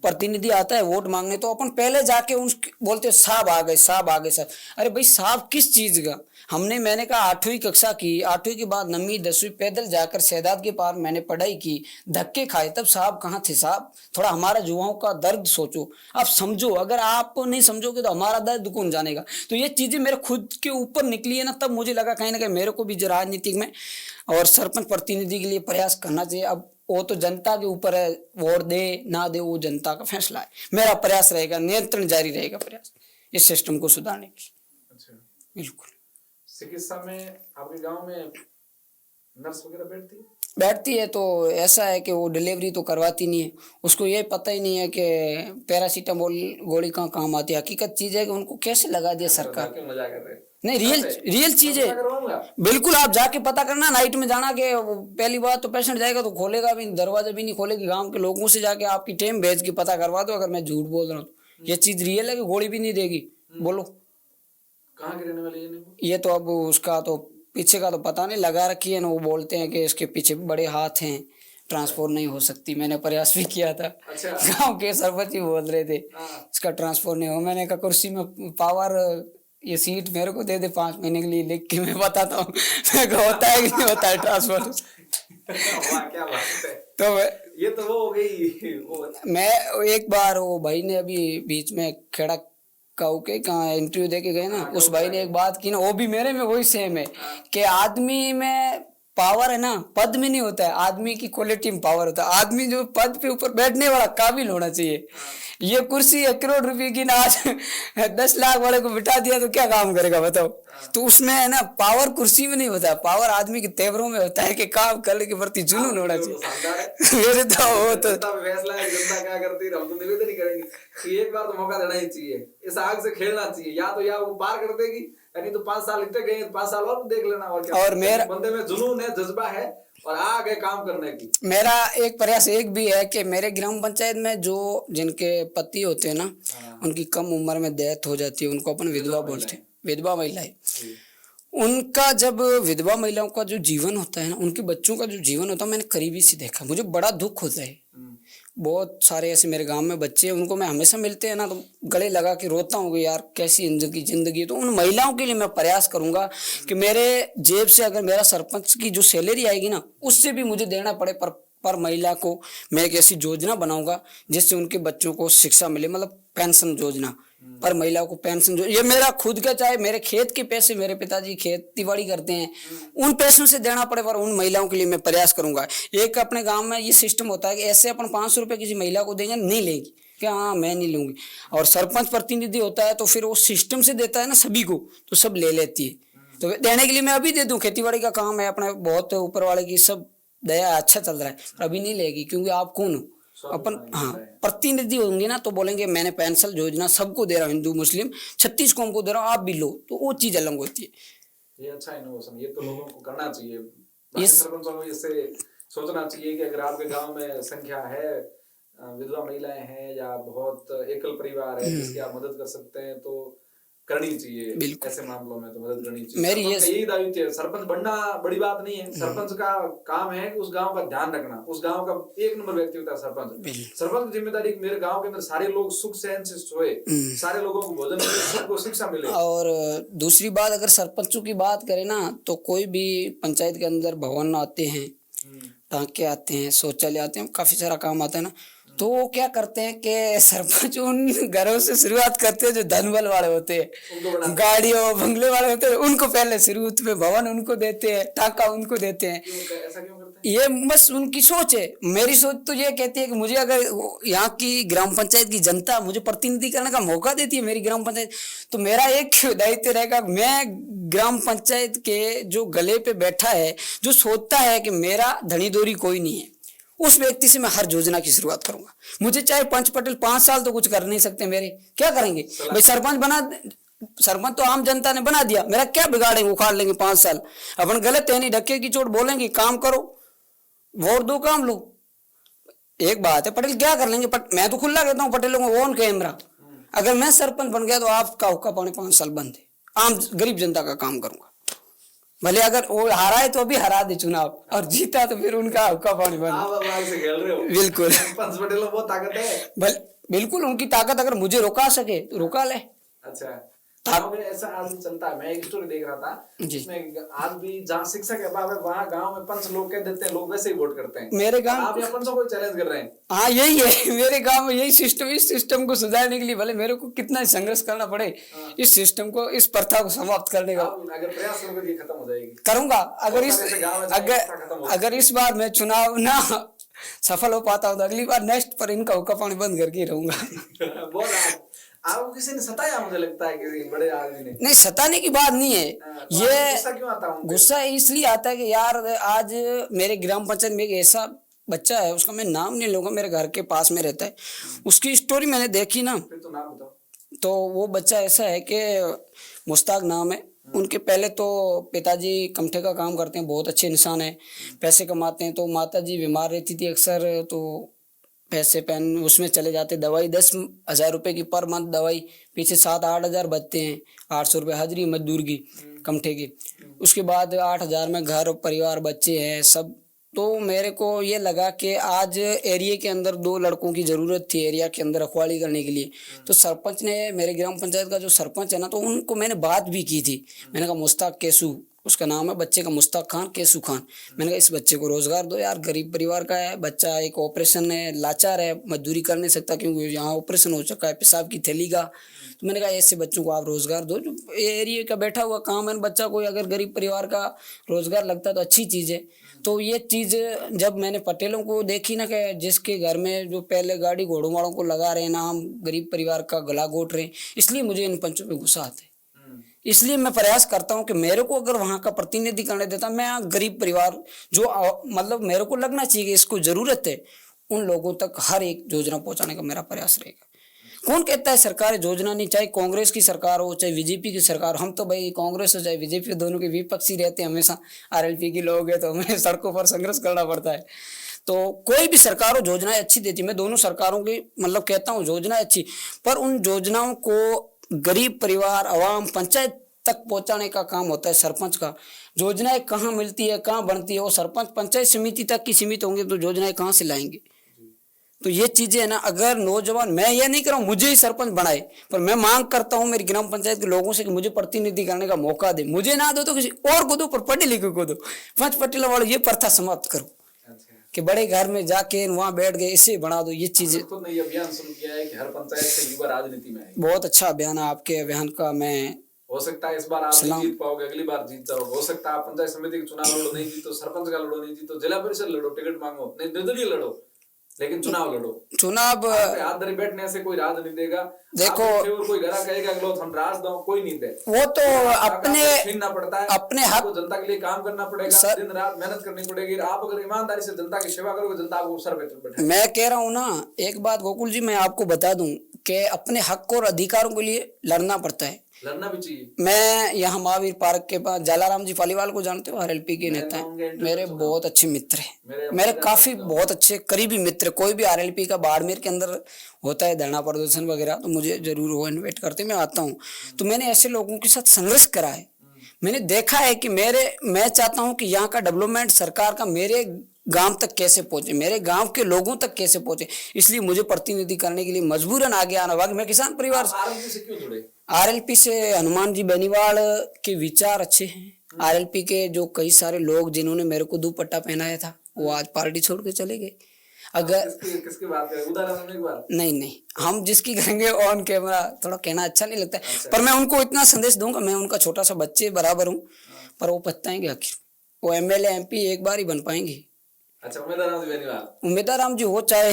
प्रतिनिधि आता है वोट मांगने, तो अपन पहले जाके उन बोलते साहब आ गए, साहब आ गए, साहब। अरे भाई साहब किस चीज का? मैंने कहा 8वीं कक्षा की, 8वीं के बाद 9वीं 10वीं पैदल जाकर शहदाद के पार मैंने पढ़ाई की, धक्के खाए, तब साहब कहाँ थे? साहब थोड़ा हमारा युवाओं का दर्द सोचो, आप समझो। अगर आप नहीं समझोगे तो हमारा दर्द कौन जानेगा? तो ये चीजें मेरे खुद के ऊपर निकली है ना, तब मुझे लगा कहीं ना कहीं मेरे को भी राजनीतिक में और सरपंच प्रतिनिधि के लिए प्रयास करना चाहिए। अब वो तो जनता के ऊपर है, वोट दे ना दे वो जनता का फैसला है। मेरा प्रयास रहेगा, नियंत्रण जारी रहेगा, प्रयास इस सिस्टम को सुधारने की। अच्छा, बिल्कुल। चिकित्सा में आपके गांव में नर्स वगैरह बैठती है तो ऐसा है कि वो डिलीवरी तो करवाती नहीं है, उसको ये पता ही नहीं है कि पैरासीटामोल गोली कहाँ काम आती है। हकीकत चीज है कि उनको कैसे लगा दिया सरकार। मजा कर रहे हैं? नहीं, रियल चीज है। बिल्कुल, आप जाके पता करना, नाइट में जाना के पहली बात तो पेशेंट जाएगा तो खोलेगा भी, दरवाजा भी नहीं खोलेगी। गांव के लोगों से जाके आपकी टीम भेज के पता करवा दो, अगर मैं झूठ बोल रहा हूँ तो। ये चीज रियल है कि गोली भी नहीं देगी। बोलो कहाँ के रहने वाले ये तो अब उसका तो पीछे का तो पता नहीं, लगा रखी है ना, वो बोलते हैं कि इसके पीछे बड़े हाथ हैं, ट्रांसफर नहीं हो सकती। मैंने प्रयास भी किया था। अच्छा। गांव के सरपंच ही बोल रहे थे इसका ट्रांसफर नहीं हो। मैंने कहा कुर्सी में पावर, ये सीट मेरे को दे दे 5 महीने के लिए, लिख के मैं बताता हूँ होता है कि नहीं होता है ट्रांसफर। क्या बात है। तो ये तो वो हो गई। मैं एक बार, वो भाई ने अभी बीच में खेड़ा काऊ के कहाँ इंटरव्यू दे के गए ना, उस भाई ने एक बात की ना, वो भी मेरे में वही सेम है कि आदमी में पावर है ना, पद में नहीं होता है, आदमी की क्वालिटी में पावर होता है। आदमी जो पद पे ऊपर बैठने वाला काबिल होना चाहिए। ये कुर्सी 1 करोड़ रुपए की ना, आज 10 लाख वाले को बिठा दिया तो क्या काम करेगा बताओ। तो उसमें है ना, पावर कुर्सी में नहीं होता है, पावर आदमी के तेवरों में होता है कि काम करने के प्रति जुनून होना चाहिए। मेरे तो वो तो फैसला है, जनता क्या करती है, हम तो निवेदन ही करेंगे कि एक बार तो मौका देना ही चाहिए, इस आग से खेलना चाहिए। या तो या वो पार कर देगी, यानी तो 5 साल इतने गए, 5 साल और देख लेना। और क्या, और मेरा बंदे में जुनून है, जज्बा है और आगे काम करने की। मेरा एक प्रयास एक भी है कि मेरे ग्राम पंचायत में जो जिनके पति होते हैं ना, उनकी कम उम्र में डेथ हो जाती है, उनको अपन विधवा बोलते हैं, विधवा महिलाएं। उनका जब विधवा महिलाओं का जो जीवन होता है ना, उनके बच्चों का जो जीवन होता है, मैंने करीबी से देखा, मुझे बड़ा दुख होता है। बहुत सारे ऐसे मेरे गांव में बच्चे हैं, उनको मैं हमेशा मिलते हैं ना तो गले लगा के रोता हूँ कि यार कैसी जिंदगी। तो उन महिलाओं के लिए मैं प्रयास करूंगा कि मेरे जेब से अगर मेरा सरपंच की जो सैलरी आएगी ना, उससे भी मुझे देना पड़े, पर महिला को मैं एक ऐसी योजना बनाऊंगा जिससे उनके बच्चों को शिक्षा मिले, मतलब पेंशन योजना पर महिलाओं को पेंशन। ये मेरा खुद का, चाहे मेरे खेत के पैसे, मेरे पिताजी खेती बाड़ी करते हैं, उन पैसों से देना पड़े, पर उन महिलाओं के लिए मैं प्रयास करूंगा। एक अपने गांव में ये सिस्टम होता है कि ऐसे अपन 500 रुपए किसी महिला को देंगे, नहीं लेगी क्या, हाँ मैं नहीं लूंगी। और सरपंच प्रतिनिधि होता है तो फिर वो सिस्टम से देता है ना सभी को, तो सब ले लेती है। तो देने के लिए मैं अभी दे दूं, खेती बाड़ी का काम है अपने, बहुत ऊपर वाले की सब दया, अच्छा चल रहा है, पर अभी नहीं लेगी क्योंकि आप कौन हो अपन। हाँ, प्रतिनिधि होंगे ना तो बोलेंगे मैंने पेंशन योजना सबको दे रहा हूँ, हिंदू मुस्लिम 36 कौम को दे रहा हूँ, आप भी लो, तो वो चीज अलग होती है। ये अच्छा इनोवेशन, ये तो लोगों को करना चाहिए। सरपंचों को इससे सोचना चाहिए कि अगर आपके गांव में संख्या है, विधवा महिलाएं हैं या बहुत एकल परिवार है जिसकी आप मदद कर सकते हैं, तो करनी चाहिए। ऐसे मामलों में तो मदद करनी चाहिए। मेरी यही दायित्व है। सरपंच बनना बड़ी बात नहीं है, सरपंच का काम है कि उस गांव का ध्यान रखना, उस गांव का 1 नंबर व्यक्ति होता है सरपंच। सरपंच की जिम्मेदारी मेरे गांव के अंदर सारे लोग सुख चैन से सोए, सारे लोगों को भोजन मिले, सबको शिक्षा मिले। और दूसरी बात, अगर सरपंचों की बात करें ना, तो कोई भी पंचायत के अंदर भवन आते हैं, टांके आते हैं, शौचालय आते हैं, काफी सारा काम आता है ना, तो वो क्या करते हैं कि सरपंच उन घरों से शुरुआत करते हैं जो धन बल वाले होते हैं, गाड़ियों बंगले वाले होते हैं, उनको पहले शुरुआत में भवन उनको देते हैं, टाका उनको देते हैं। ऐसा क्यों करते हैं? सकते हैं? ये बस उनकी सोच है। मेरी सोच तो ये कहती है कि मुझे अगर यहाँ की ग्राम पंचायत की जनता मुझे प्रतिनिधि करने का मौका देती है, मेरी ग्राम पंचायत, तो मेरा एक दायित्व रहेगा, मैं ग्राम पंचायत के जो गले पे बैठा है, जो सोचता है कि मेरा धनी दोरी कोई नहीं है, उस व्यक्ति से मैं हर योजना की शुरुआत करूंगा। मुझे चाहे पंच पटेल 5 साल तो कुछ कर नहीं सकते, मेरे क्या करेंगे भाई? सरपंच तो आम जनता ने बना दिया, मेरा क्या बिगाड़ेंगे? उखाड़ लेंगे 5 साल। अपन गलत है नहीं, ढक्के की चोट बोलेंगे, काम करो, वोट दो, काम लो। एक बात है, पटेल क्या कर लेंगे? मैं तो खुला कहता हूँ पटेलों को ऑन कैमरा, अगर मैं सरपंच बन गया तो आपका हुक्का पानी 5 साल बंद है, आम गरीब जनता का काम करूंगा। भले अगर वो हारा है तो अभी हरा दे चुनाव, और जीता तो फिर उनका हुक्का पानी बंद। आप बात से खेल रहे हो। बिल्कुल पंच पटेल में बहुत ताकत है। बिल्कुल उनकी ताकत अगर मुझे रोका सके तो रोका ले। अच्छा, गाँव में ऐसा आज चलता है। मैं एक स्टोरी देख रहा था जिसमें आज भी जहाँ शिक्षा के अभाव है वहाँ गांव में पंच लोग कह देते हैं, लोग वैसे ही वोट करते हैं। मेरे गांव आप यहाँ पंचों को चैलेंज कर रहे हैं। हाँ यही है मेरे गांव में, यही सिस्टम। इस सिस्टम को सुधारने के लिए भले मेरे को कितना संघर्ष करना पड़े, इस सिस्टम को, इस प्रथा को समाप्त करने का अगर प्रयास करोगे खत्म हो जाएगी। करूंगा। अगर इस बार मैं चुनाव ना सफल हो पाता हूँ तो अगली बार नेक्स्ट पर इनका हुक्का पानी बंद करके रहूंगा। आपको किसी ने सताया? मुझे लगता है कि बड़े आदमी ने। नहीं, सताने की बात नहीं है। ये गुस्सा क्यों आता है? गुस्सा इसलिए आता है कि यार आज मेरे ग्राम पंचायत में एक ऐसा बच्चा है, उसका मैं नाम नहीं लूंगा, मेरे घर के पास में रहता है, उसकी स्टोरी मैंने देखी ना, फिर तो नाम बताओ। तो वो बच्चा ऐसा है कि मुश्ताक नाम है उनके। पहले तो पिताजी कमठे का काम करते हैं, बहुत अच्छे इंसान है, पैसे कमाते हैं। तो माताजी बीमार रहती थी अक्सर, तो पैसे पेन उसमें चले जाते, दवाई 10,000 रुपये की पर मंथ दवाई, पीछे 7-8 हज़ार बचते हैं, 800 रुपये हाजिरी मजदूर की कमठे की। उसके बाद 8,000 में घर परिवार बच्चे हैं सब। तो मेरे को ये लगा कि आज एरिया के अंदर 2 लड़कों की ज़रूरत थी एरिया के अंदर रखवाली करने के लिए। तो सरपंच ने, मेरे ग्राम पंचायत का जो सरपंच है ना, तो उनको मैंने बात भी की थी। मैंने कहा मुश्ताक केसू उसका नाम है, बच्चे का मुश्ताक खान, केसू खान। मैंने कहा इस बच्चे को रोजगार दो यार, गरीब परिवार का है बच्चा, एक ऑपरेशन है, लाचार है, मजदूरी कर नहीं सकता क्योंकि यहाँ ऑपरेशन हो चुका है पेशाब की थैली का। तो मैंने कहा ऐसे बच्चों को आप रोजगार दो, जो एरिया का बैठा हुआ काम है, बच्चा कोई अगर गरीब परिवार का रोजगार लगता है तो अच्छी चीज़ है। तो ये चीज़ जब मैंने पटेलों को देखी ना, कि जिसके घर में जो पहले गाड़ी घोड़ों वालों को लगा रहे हैं ना, हम गरीब परिवार का गला घोट रहे हैं, इसलिए मुझे इन पंचों पे गुस्सा आता है। इसलिए मैं प्रयास करता हूं कि मेरे को अगर वहां का प्रतिनिधि करने देता, मैं गरीब परिवार जो मतलब मेरे को लगना चाहिए कि इसको जरूरत है, उन लोगों तक हर एक योजना पहुंचाने का मेरा प्रयास रहेगा। कौन कहता है सरकार योजना नहीं, चाहे कांग्रेस की सरकार हो चाहे बीजेपी की सरकार, हम तो भाई कांग्रेस हो चाहे बीजेपी, दोनों के विपक्षी रहते हैं हमेशा। आरएलपी के लोग हैं तो हमें सड़कों पर संघर्ष करना पड़ता है। तो कोई भी सरकार हो योजनाएं अच्छी देती, मैं दोनों सरकारों की मतलब कहता हूँ योजनाएं अच्छी, पर उन योजनाओं को गरीब परिवार, आवाम, पंचायत तक पहुंचाने का काम होता है सरपंच का। योजनाएं कहाँ मिलती है, कहाँ बनती है, वो सरपंच पंचायत समिति तक की सीमित होंगे तो योजनाएं कहाँ से लाएंगे? तो ये चीजें है ना, अगर नौजवान, मैं ये नहीं कर रहा हूँ मुझे ही सरपंच बनाए, पर मैं मांग करता हूँ मेरी ग्राम पंचायत के लोगों से कि मुझे प्रतिनिधि करने का मौका दे। मुझे ना दो तो किसी और को दो, पर पढ़े लिखे को दो। पंच पटेलों वालों ये प्रथा समाप्त करो कि बड़े घर में जाके वहां बैठ गए, इसे बना दो। ये चीजें तो नहीं, अभियान शुरू किया है कि हर पंचायत से युवा राजनीति में आए। बहुत अच्छा अभियान है आपके अभियान का। मैं हो सकता है इस बार आप नहीं जीत पाओगे, अगली बार जीत जाओ। हो सकता है आप पंचायत समिति के चुनाव लड़ो, नहीं जीतो, सरपंच का लड़ो, नहीं जीतो, जिला परिषद लड़ो, टिकट मांगो, नहीं निर्दलीय लड़ो, लेकिन चुनाव लड़ो। चुनाव हाथ धरे बैठने से कोई राज नहीं देगा। देखो कोई घरा कहेगा कि लो हम राज दो, कोई नहीं दे। वो तो अपने छीनना पड़ता है, अपने हक को जनता के लिए काम करना पड़ेगा, दिन रात मेहनत करनी पड़ेगी। आप अगर ईमानदारी से जनता की सेवा करोगे, जनता आपको सर पे बैठे। मैं कह रहा हूँ ना, एक बात गोकुल जी मैं आपको बता दूं कि अपने हक और अधिकारों के लिए लड़ना पड़ता है, लड़ना भी चाहिए। मैं यहाँ महावीर पार्क के पास जलाराम जी पालीवाल को जानते हो, आरएलपी के नेता हैं, मेरे बहुत अच्छे मित्र हैं, मेरे काफी बहुत अच्छे करीबी मित्र। कोई भी आरएलपी का बाड़मेर के अंदर होता है धरना प्रदर्शन वगैरह तो मुझे जरूर वो इन्वाइट करते, मैं आता हूँ। तो मैंने ऐसे लोगों के साथ संघर्ष करा है, मैंने देखा है कि मैं चाहता हूँ कि यहाँ का डेवलपमेंट सरकार का मेरे गांव तक कैसे पहुंचे, मेरे गांव के लोगों तक कैसे पहुंचे। इसलिए मुझे प्रतिनिधि करने के लिए मजबूरन आगे आना होगा। मैं किसान परिवार से क्यों जुड़े? आरएलपी से हनुमान जी बेनीवाल के विचार अच्छे हैं। आरएलपी के जो कई सारे लोग जिन्होंने मेरे को दुपट्टा पहनाया था वो आज पार्टी छोड़ के चले गए। अगर किसकी बात करें, उदाहरण एक बार? नहीं, हम जिसकी करेंगे ऑन कैमरा थोड़ा कहना अच्छा नहीं लगता है। अच्छा। पर मैं उनको इतना संदेश दूंगा, मैं उनका छोटा सा बच्चे बराबर हूँ, पर वो पछताएंगे आखिर। वो एमएलए एमपी एक बार ही बन पाएंगे, अच्छा, उम्मीदवार राम जी बेनीवाल। उम्मीदवार राम जी हो चाहे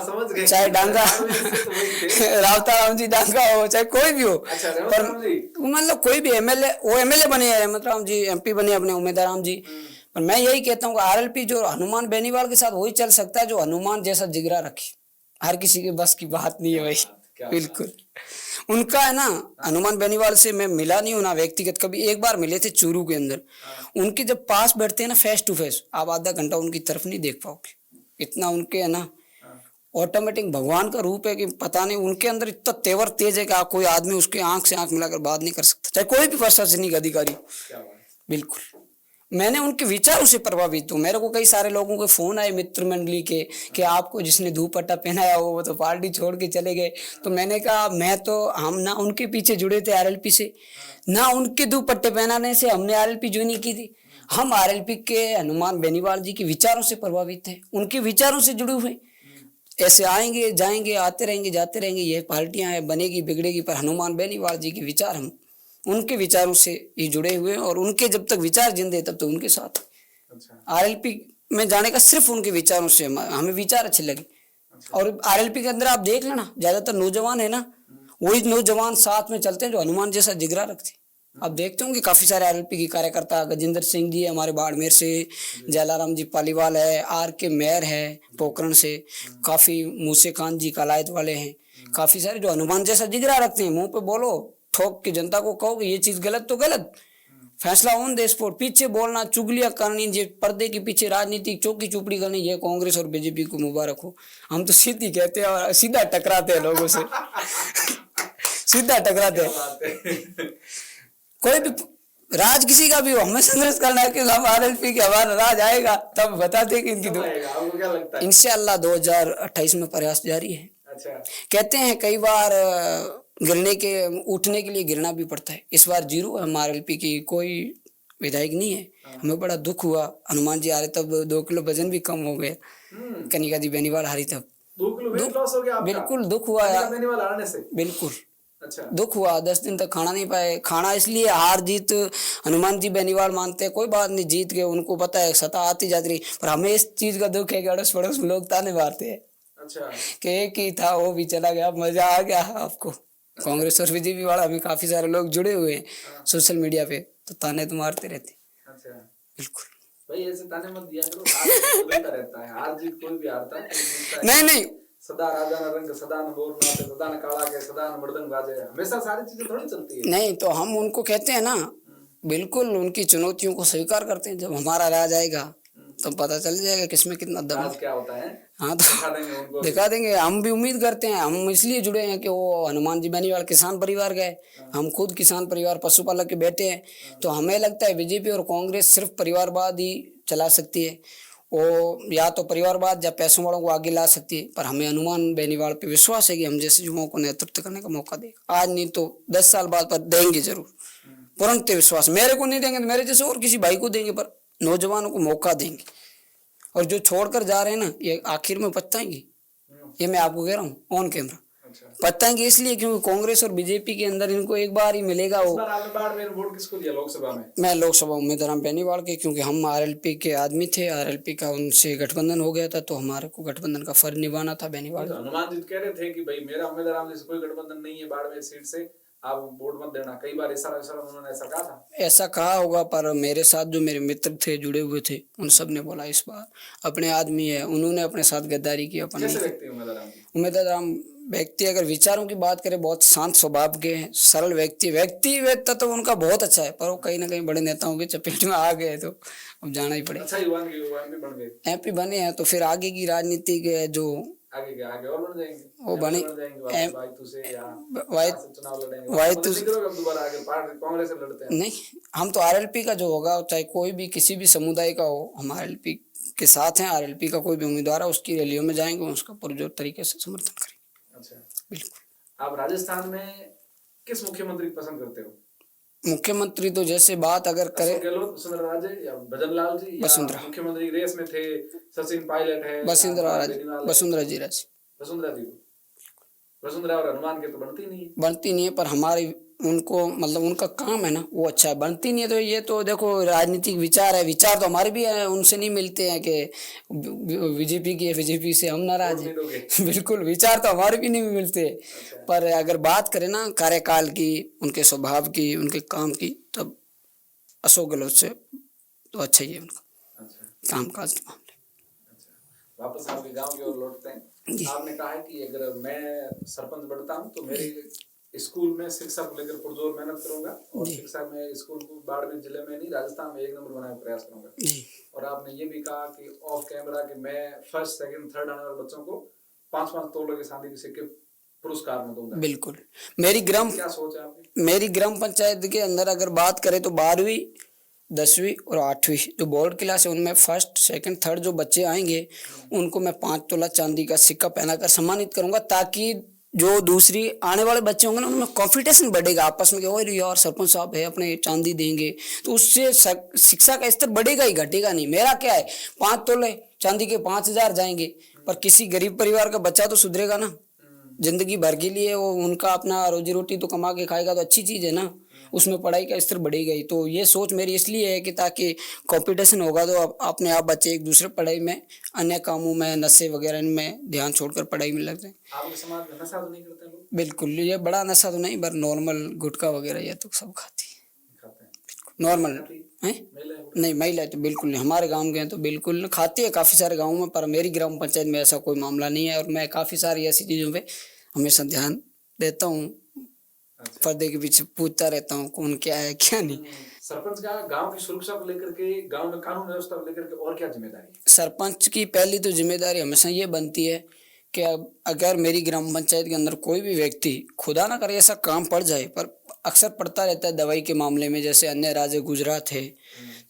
समझ गए। चाहे डांगा तो वही थे। रावता राम जी डांगा हो चाहे कोई भी हो, अच्छा, रेवत पर राम जी। मतलब कोई भी एमएलए, वो एमएलए बने हैं रेवत राम जी, एमपी बने अपने उम्मीदवार राम जी। पर मैं यही कहता हूँ कि आरएलपी जो हनुमान बेनीवाल के साथ वही चल सकता है जो हनुमान जैसा जिगरा रखे। हर किसी के बस की बात नहीं है भाई, बिल्कुल। उनका है ना, हनुमान बेनीवाल से मैं मिला नहीं हूं ना व्यक्तिगत, कभी एक बार मिले थे चूरू के अंदर। उनके जब पास बैठते हैं ना फेस टू फेस, आप आधा घंटा उनकी तरफ नहीं देख पाओगे, इतना उनके है ना ऑटोमेटिक भगवान का रूप है कि पता नहीं उनके अंदर इतना तेवर तेज है कि आप कोई आदमी उसके आंख से आंख मिलाकर बात नहीं कर सकता, चाहे कोई भी प्रशासनिक अधिकारी। बिल्कुल, मैंने उनके विचारों से प्रभावित हूँ। मेरे को कई सारे लोगों के फोन आए मित्र मंडली के कि आपको जिसने दुपट्टा पहनाया वो तो पार्टी छोड़ के चले गए। तो मैंने कहा मैं तो, हम ना उनके पीछे जुड़े थे आरएलपी से, ना उनके दुपट्टे पहनाने से हमने आरएलपी ज्वाइन की थी। हम आरएलपी के हनुमान बेनीवाल जी के विचारों से प्रभावित थे, उनके विचारों से जुड़े हुए। ऐसे आएंगे जाएंगे आते रहेंगे जाते रहेंगे, ये पार्टियां है बनेगी बिगड़ेगी, पर हनुमान बेनीवाल जी के विचार, हम उनके विचारों से ही जुड़े हुए हैं और उनके जब तक विचार जिंदे तब तक उनके साथ। अच्छा। आरएलपी में जाने का सिर्फ उनके विचारों से, हमें विचार अच्छे लगे। अच्छा। और आरएलपी के अंदर आप देख लेना ज्यादातर नौजवान है ना, वही नौजवान साथ में चलते हैं जो हनुमान जैसा जिगरा रखते। आप देखते होंगे काफी सारे आरएलपी के कार्यकर्ता, गजेंद्र सिंह जी है हमारे बाड़मेर से, जलाराम जी पालीवाल है, आर के मेयर है पोखरण से, काफी मूसे खान जी कलायत वाले हैं, काफी सारे जो हनुमान जैसा जिगरा रखते हैं। मुंह पे बोलो, ठोक के जनता को कहो कि ये चीज गलत तो गलत, फैसला ऑन द स्पॉट। पीछे बोलना, चुगलियां करनी, ये पर्दे के पीछे राजनीति चौकी चुपड़ी करनी, ये कांग्रेस और बीजेपी को मुबारक हो। हम तो सीधी कहते हैं और सीधा टकराते हैं लोगों से सीधा टकराते हैं। कोई भी राज किसी का भी हो, हमें संघर्ष करना है कि हम आरएलपी के हमारा राज आएगा तब बताते कि इनकी इंशाअल्लाह 2028 में प्रयास जारी है। अच्छा। कहते हैं कई बार गिरने के उठने के लिए गिरना भी पड़ता है। इस बार जीरो है हम आरएलपी की, कोई विधायक नहीं है। हमें बड़ा दुख हुआ, हनुमान जी आ रहे तब 2 किलो वजन भी कम हो गया, कनिका दी बेनीवाल हारी तब 2 किलो वेट लॉस हो गया आपका? बिल्कुल दुख हुआ यार, बेनीवाल हारने से बिल्कुल। अच्छा। दुख हुआ, 10 दिन तक खाना नहीं पाए। खाना इसलिए, हार जीत हनुमान जी बेनीवाल मानते हैं, कोई बात नहीं जीत गए, उनको पता है सत्ता आती जाती रही, पर हमें इस चीज का दुख है कि अड़ोस पड़ोस में लोग ताने मारते हैं। अच्छा। कि एक ही था वो भी चला गया, मजा आ गया आपको। कांग्रेस और बीजेपी वाला हमें काफी सारे लोग जुड़े हुए हैं सोशल मीडिया पे, तो ताने तो मारते रहते। अच्छा। बिल्कुल भाई, ऐसे ताने मत दिया करो, हार जीत रहता है, हार जीत कोई भी हारता है। नहीं नहीं, सदा राजा न रंग, सदा न बोर नाचे, सदा न काला के, सदा न मर्दंग बाजे, हमेशा सारी चीजें थोड़ी चलती है। नहीं तो हम उनको कहते हैं ना, बिल्कुल उनकी चुनौतियों को स्वीकार करते हैं। जब हमारा राज आएगा तो पता चल जाएगा किसमें कितना दम है, क्या होता है। हाँ, तो दिखा देंगे। हम भी उम्मीद करते हैं, हम इसलिए जुड़े हैं कि वो हनुमान जी बेनीवाल किसान परिवार गए, हम खुद किसान परिवार पशुपालक के बेटे हैं। तो हमें लगता है बीजेपी और कांग्रेस सिर्फ परिवारवाद ही चला सकती है, वो या तो परिवारवाद या पैसों वालों को आगे ला सकती है। पर हमें हनुमान बेनीवाल पे विश्वास है कि हम जैसे युवाओं को नेतृत्व करने का मौका देगा, आज नहीं तो 10 साल बाद पर देंगे जरूर, पूर्णत विश्वास। मेरे को नहीं देंगे तो मेरे जैसे और किसी भाई को देंगे, पर नौजवानों को मौका देंगे। और जो छोड़कर जा रहे हैं ना, ये आखिर में पछताएंगे, ये मैं आपको कह रहा हूँ ऑन कैमरा। पछताएंगे इसलिए क्योंकि कांग्रेस और बीजेपी के अंदर इनको एक बार ही मिलेगा। वो वोट किसको दिया लोकसभा में? मैं लोकसभा उम्मीदवार बेनीवाल के, क्योंकि हम आरएलपी के आदमी थे, आरएलपी का उनसे गठबंधन हो गया था, तो हमारे को गठबंधन का फर्ज निभाना था बेनीवाल। तो हनुमान जी कह रहे थे कि भाई मेरा उम्मीदवार से कोई गठबंधन नहीं है बाड़मेर सीट से, आप वोट मत देना। कई बार ऐसा उन्होंने ऐसा कहा था। ऐसा कहा होगा, पर मेरे साथ जो मेरे मित्र थे जुड़े हुए थे, उन सब ने बोला इस बार अपने आदमी है, उन्होंने अपने साथ गद्दारी की। अपने उम्मीदवार व्यक्ति अगर विचारों की बात करें, बहुत शांत स्वभाव के हैं, सरल व्यक्तित्व तो उनका बहुत अच्छा है, पर वो कहीं ना कहीं बड़े नेताओं के चपेट में आ गए तो अब जाना ही पड़ेगा। अच्छा, एमपी बने हैं तो फिर आगे की राजनीति के जो आगे और बढ़ जाएंगे, वो बने कांग्रेस से लड़ते हैं। नहीं, हम तो आरएलपी का जो होगा, चाहे कोई भी किसी भी समुदाय का हो, हम आरएलपी के साथ हैं। आरएलपी का कोई भी उम्मीदवार है उसकी रैलियों में जाएंगे, उसका पुरजोर तरीके से समर्थन करेंगे। अच्छा, बिल्कुल। आप राजस्थान में किस मुख्यमंत्री को पसंद करते हो? मुख्यमंत्री तो जैसे बात अगर करें, वसुंधरा राजे या भजन लाल जी, वसुंधरा मुख्यमंत्री रेस में थे, सचिन पायलट है, वसुंधरा जी वसुंधरा और हनुमान के तो बनती नहीं है, पर हमारी उनको मतलब उनका काम है ना वो अच्छा है, बनती नहीं है तो ये तो देखो राजनीतिक विचार है, विचार तो हमारे भी है, उनसे नहीं मिलते हैं कि बीजेपी की है, बीजेपी से हम नाराज वोट नहीं दोगे? हैं। बिल्कुल विचार तो हमारे भी नहीं मिलते। अच्छा। पर अगर बात करें ना कार्यकाल की, उनके स्वभाव की, उनके काम की, तब अशोक गहलोत से तो अच्छा ही है उनका अच्छा। काम काज के मामले। अच्छा, वापस आपके गांव की ओर लौटते हैं। जी आपने कहा है कि अगर मैं सरपंच बनता हूं तो मेरे स्कूल में शिक्षा को लेकर पुरजोर मेहनत करूंगा और जी शिक्षा में स्कूल को बाड़मेर जिले में नहीं राजस्थान में 1 नंबर बनाने का प्रयास करूंगा। जी और आपने ये भी कहा कि ऑफ कैमरा कि मैं फर्स्ट सेकंड थर्ड आने वाले बच्चों को 5-5 तोले के चांदी के सिक्के पुरस्कार में दूंगा। बिल्कुल। मेरी ग्राम क्या सोच है आपकी? मेरी ग्राम पंचायत के अंदर अगर बात करें तो 12वीं 10वीं और 8वीं जो बोर्ड क्लास है उनमें फर्स्ट सेकंड थर्ड जो बच्चे आएंगे उनको मैं 5 तोला चांदी का सिक्का पहनाकर सम्मानित करूंगा, ताकि जो दूसरी आने वाले बच्चे होंगे ना उनमें कॉन्फिडेंस बढ़ेगा आपस में कि ओ यार सरपंच साहब है अपने चांदी देंगे, तो उससे शिक्षा का स्तर बढ़ेगा ही घटेगा नहीं। मेरा क्या है 5 तोले चांदी के 5,000 जाएंगे, पर किसी गरीब परिवार का बच्चा तो सुधरेगा ना, जिंदगी भर के लिए वो उनका अपना रोजी रोटी तो कमा के खाएगा तो अच्छी चीज है ना, उसमें पढ़ाई का स्तर बढ़ेगा ही। तो ये सोच मेरी इसलिए है कि ताकि कंपटीशन होगा तो अपने आप बच्चे एक दूसरे पढ़ाई में अन्य कामों में नशे वगैरह में ध्यान छोड़कर पढ़ाई में लग जाए। आपके समाज में नशा तो नहीं करते लोग? बिल्कुल, ये बड़ा नशा तो नहीं, पर नॉर्मल गुटखा वगैरह ये तो सब खाती खाते हैं? है नॉर्मल खाती? है। महिलाएं? नहीं महिला तो बिल्कुल नहीं, हमारे गांव के हैं तो बिल्कुल नहीं खाती है, काफ़ी सारे गाँवों में, पर मेरी ग्राम पंचायत में ऐसा कोई मामला नहीं है और मैं काफ़ी सारी ऐसी चीज़ों पे हमेशा ध्यान देता हूँ, अच्छा। पर्दे के पीछे पूछता रहता हूँ कौन क्या है क्या नहीं। सरपंच का गांव की सुरक्षा को लेकर के, गांव में कानून व्यवस्था को लेकर के और क्या जिम्मेदारी है? सरपंच की पहली तो जिम्मेदारी हमेशा ये बनती है कि अब अगर मेरी ग्राम पंचायत के अंदर कोई भी व्यक्ति खुदा ना करे ऐसा काम पड़ जाए, पर अक्सर पड़ता रहता है दवाई के मामले में, जैसे अन्य राज्य गुजरात है,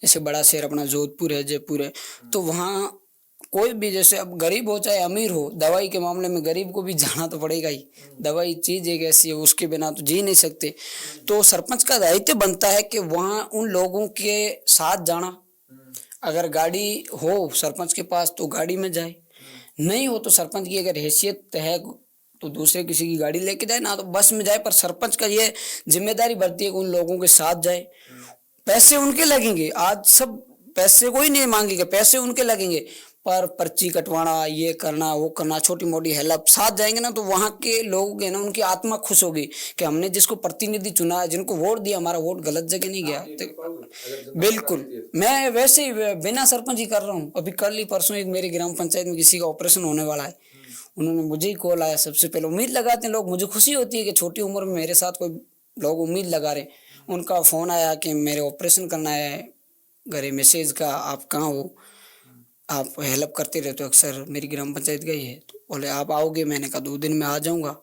जैसे बड़ा शहर अपना जोधपुर है, जयपुर है, तो वहाँ कोई भी जैसे अब गरीब हो चाहे अमीर हो, दवाई के मामले में गरीब को भी जाना तो पड़ेगा ही। दवाई चीज एक ऐसी है उसके बिना तो जी नहीं सकते। तो सरपंच का दायित्व बनता है कि वहाँ उन लोगों के साथ जाना, अगर गाड़ी हो सरपंच के पास तो गाड़ी में जाए, नहीं हो तो सरपंच की अगर हैसियत है तो दूसरे किसी की गाड़ी लेके जाए, ना तो बस में जाए, पर सरपंच का ये जिम्मेदारी बनती है कि उन लोगों के साथ जाए। पैसे उनके लगेंगे, आज सब पैसे कोई नहीं मांगेगा, पैसे उनके लगेंगे, पर पर्ची कटवाना ये करना वो करना छोटी मोटी हेल्प साथ जाएंगे ना, तो वहाँ के लोग हैं ना उनकी आत्मा खुश होगी कि हमने जिसको प्रतिनिधि चुना है, जिनको वोट दिया, हमारा वोट गलत जगह नहीं गया। तो बिल्कुल मैं वैसे ही बिना सरपंच ही कर रहा हूँ। अभी कल ही परसों एक मेरी ग्राम पंचायत में किसी का ऑपरेशन होने वाला है, उन्होंने मुझे ही कॉल आया, सबसे पहले उम्मीद लगाते हैं लोग, मुझे खुशी होती है कि छोटी उम्र में मेरे साथ कोई लोग उम्मीद लगा रहे। उनका फ़ोन आया कि मेरे ऑपरेशन करना है, घरे मैसेज का आप कहाँ हो, आप हेल्प करते रहते हो अक्सर, मेरी ग्राम पंचायत गई है, तो बोले आप आओगे, मैंने कहा 2 दिन में आ जाऊँगा।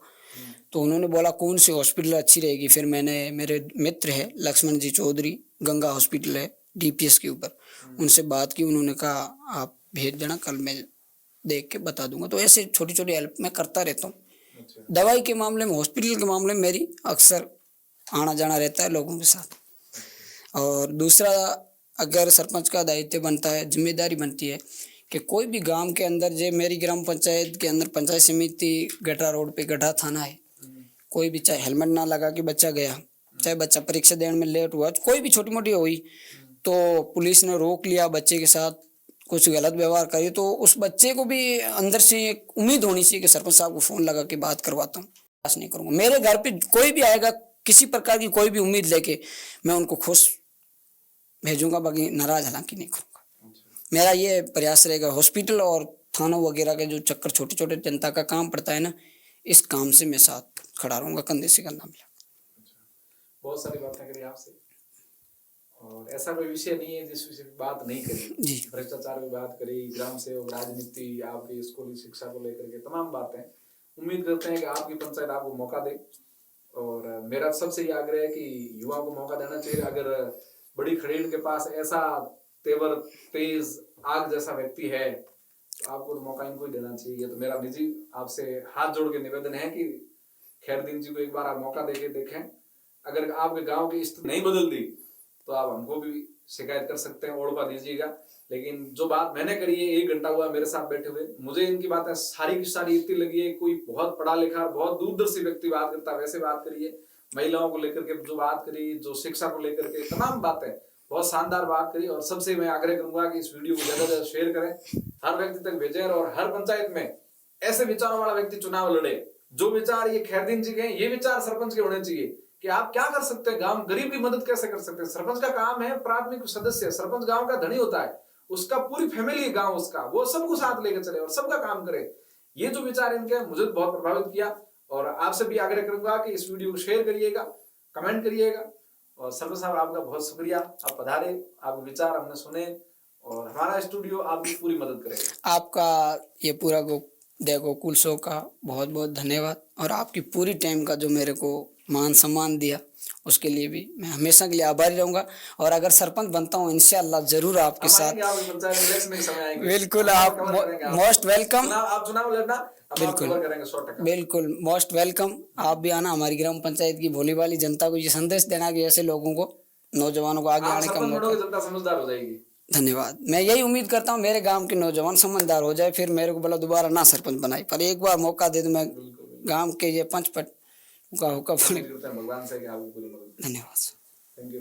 तो उन्होंने बोला कौन सी हॉस्पिटल अच्छी रहेगी, फिर मैंने मेरे मित्र है लक्ष्मण जी चौधरी, गंगा हॉस्पिटल है डीपीएस के ऊपर, उनसे बात की, उन्होंने कहा आप भेज देना, कल मैं देख के बता दूंगा। तो ऐसे छोटी छोटी हेल्प मैं करता रहता हूँ। अच्छा। दवाई के मामले में हॉस्पिटल के मामले में मेरी अक्सर आना जाना रहता है लोगों के साथ। और दूसरा अगर सरपंच का दायित्व बनता है, जिम्मेदारी बनती है कि कोई भी गांव के अंदर, जो मेरी ग्राम पंचायत के अंदर पंचायत समिति गड्ढा रोड पे गड्ढा थाना है, कोई भी चाहे हेलमेट ना लगा के बच्चा गया, चाहे बच्चा परीक्षा देने में लेट हुआ, कोई भी छोटी मोटी हुई, तो पुलिस ने रोक लिया, बच्चे के साथ कुछ गलत व्यवहार करी, तो उस बच्चे को भी अंदर से एक उम्मीद होनी चाहिए कि सरपंच साहब को फोन लगा के बात करवाता हूँ, पास नहीं करूँगा। मेरे घर पे कोई भी आएगा किसी प्रकार की कोई भी उम्मीद लेके, मैं उनको खुश भेजूंगा, बाकी नाराज हालांकि नहीं करूँगा। मेरा ये प्रयास रहेगा। हॉस्पिटल और थानों वगैरह के जो चक्कर छोटे छोटे जनता का काम पड़ता है ना, इस काम से मैं साथ खड़ा रहूँगा, कंधे से कंधा मिला। बहुत सारी बातें करी आपसे, और ऐसा कोई विषय नहीं है जिस विषय की बात नहीं करी जी। भ्रष्टाचार की बात करी, ग्राम सेवक, राजनीति, आपकी स्कूली शिक्षा को लेकर के तमाम बातें। उम्मीद करते हैं कि आपकी पंचायत आपको मौका दे, और मेरा सबसे ये आग्रह है कि युवाओं को मौका देना चाहिए। अगर बड़ी खड़ेड़ के पास ऐसा तेवर तेज आग जैसा व्यक्ति है तो आपको तो मौका इनको ही देना चाहिए। ये तो मेरा निजी आपसे हाथ जोड़ के निवेदन है कि खैरदीन जी को एक बार आप मौका देके देखें। अगर आपके गांव की स्थिति नहीं बदल दी तो आप हमको भी शिकायत कर सकते हैं, ओढ़वा दीजिएगा। लेकिन जो बात मैंने करी है, 1 घंटा हुआ मेरे साथ बैठे हुए, मुझे इनकी बातें सारी की सारी इतनी लगी है, कोई बहुत पढ़ा लिखा बहुत दूरदर्शी व्यक्ति बात करता वैसे बात करिए, महिलाओं को लेकर के जो बात करी, जो शिक्षा को लेकर के तमाम बातें, बहुत शानदार बात करी। और सबसे मैं आग्रह करूंगा कि इस वीडियो को ज्यादा से ज्यादा शेयर करें, हर व्यक्ति तक भेजें और हर पंचायत में ऐसे विचारों वाला व्यक्ति चुनाव लड़े। जो विचार ये खैरदीन जी के, ये विचार सरपंच के होने चाहिए कि आप क्या कर सकते हैं, गांव गरीब की मदद कैसे कर सकते हैं। सरपंच का काम है प्राथमिक सदस्य, सरपंच गांव का धनी होता है, उसका पूरी फैमिली गांव उसका, वो सबको साथ लेकर चले और सबका काम करे। ये जो विचार इनके मुझे बहुत प्रभावित किया और आपसे भी आग्रह करूंगा कि इस वीडियो को शेयर करिएगा, कमेंट करिएगा। और सरपंच साहब आपका बहुत शुक्रिया, आप पधारे, आपके विचार हमने सुने और हमारा स्टूडियो आपकी पूरी मदद करेगा। आपका ये पूरा गोकुल शो का बहुत बहुत धन्यवाद और आपकी पूरी टाइम का जो मेरे को मान सम्मान दिया उसके लिए भी मैं हमेशा के लिए आभारी रहूंगा। और अगर सरपंच बनता हूँ इंशाअल्लाह जरूर आपके साथ, बिल्कुल आप मोस्ट वेलकम। आप चुनाव लड़ना, बिल्कुल मोस्ट वेलकम। आप भी आना हमारी ग्राम पंचायत की भोली भाली जनता को ये संदेश देना कि ऐसे लोगों को, नौजवानों को आगे आने का मौका। जनता समझदार हो जाएगी। धन्यवाद। मैं यही उम्मीद करता हूँ मेरे गांव के नौजवान समझदार हो जाए, फिर मेरे को बोला दोबारा ना सरपंच बनाई, पर एक बार मौका दे दो, मैं गांव के ये पंच पट का हुक्म। भगवान से धन्यवाद। Thank you.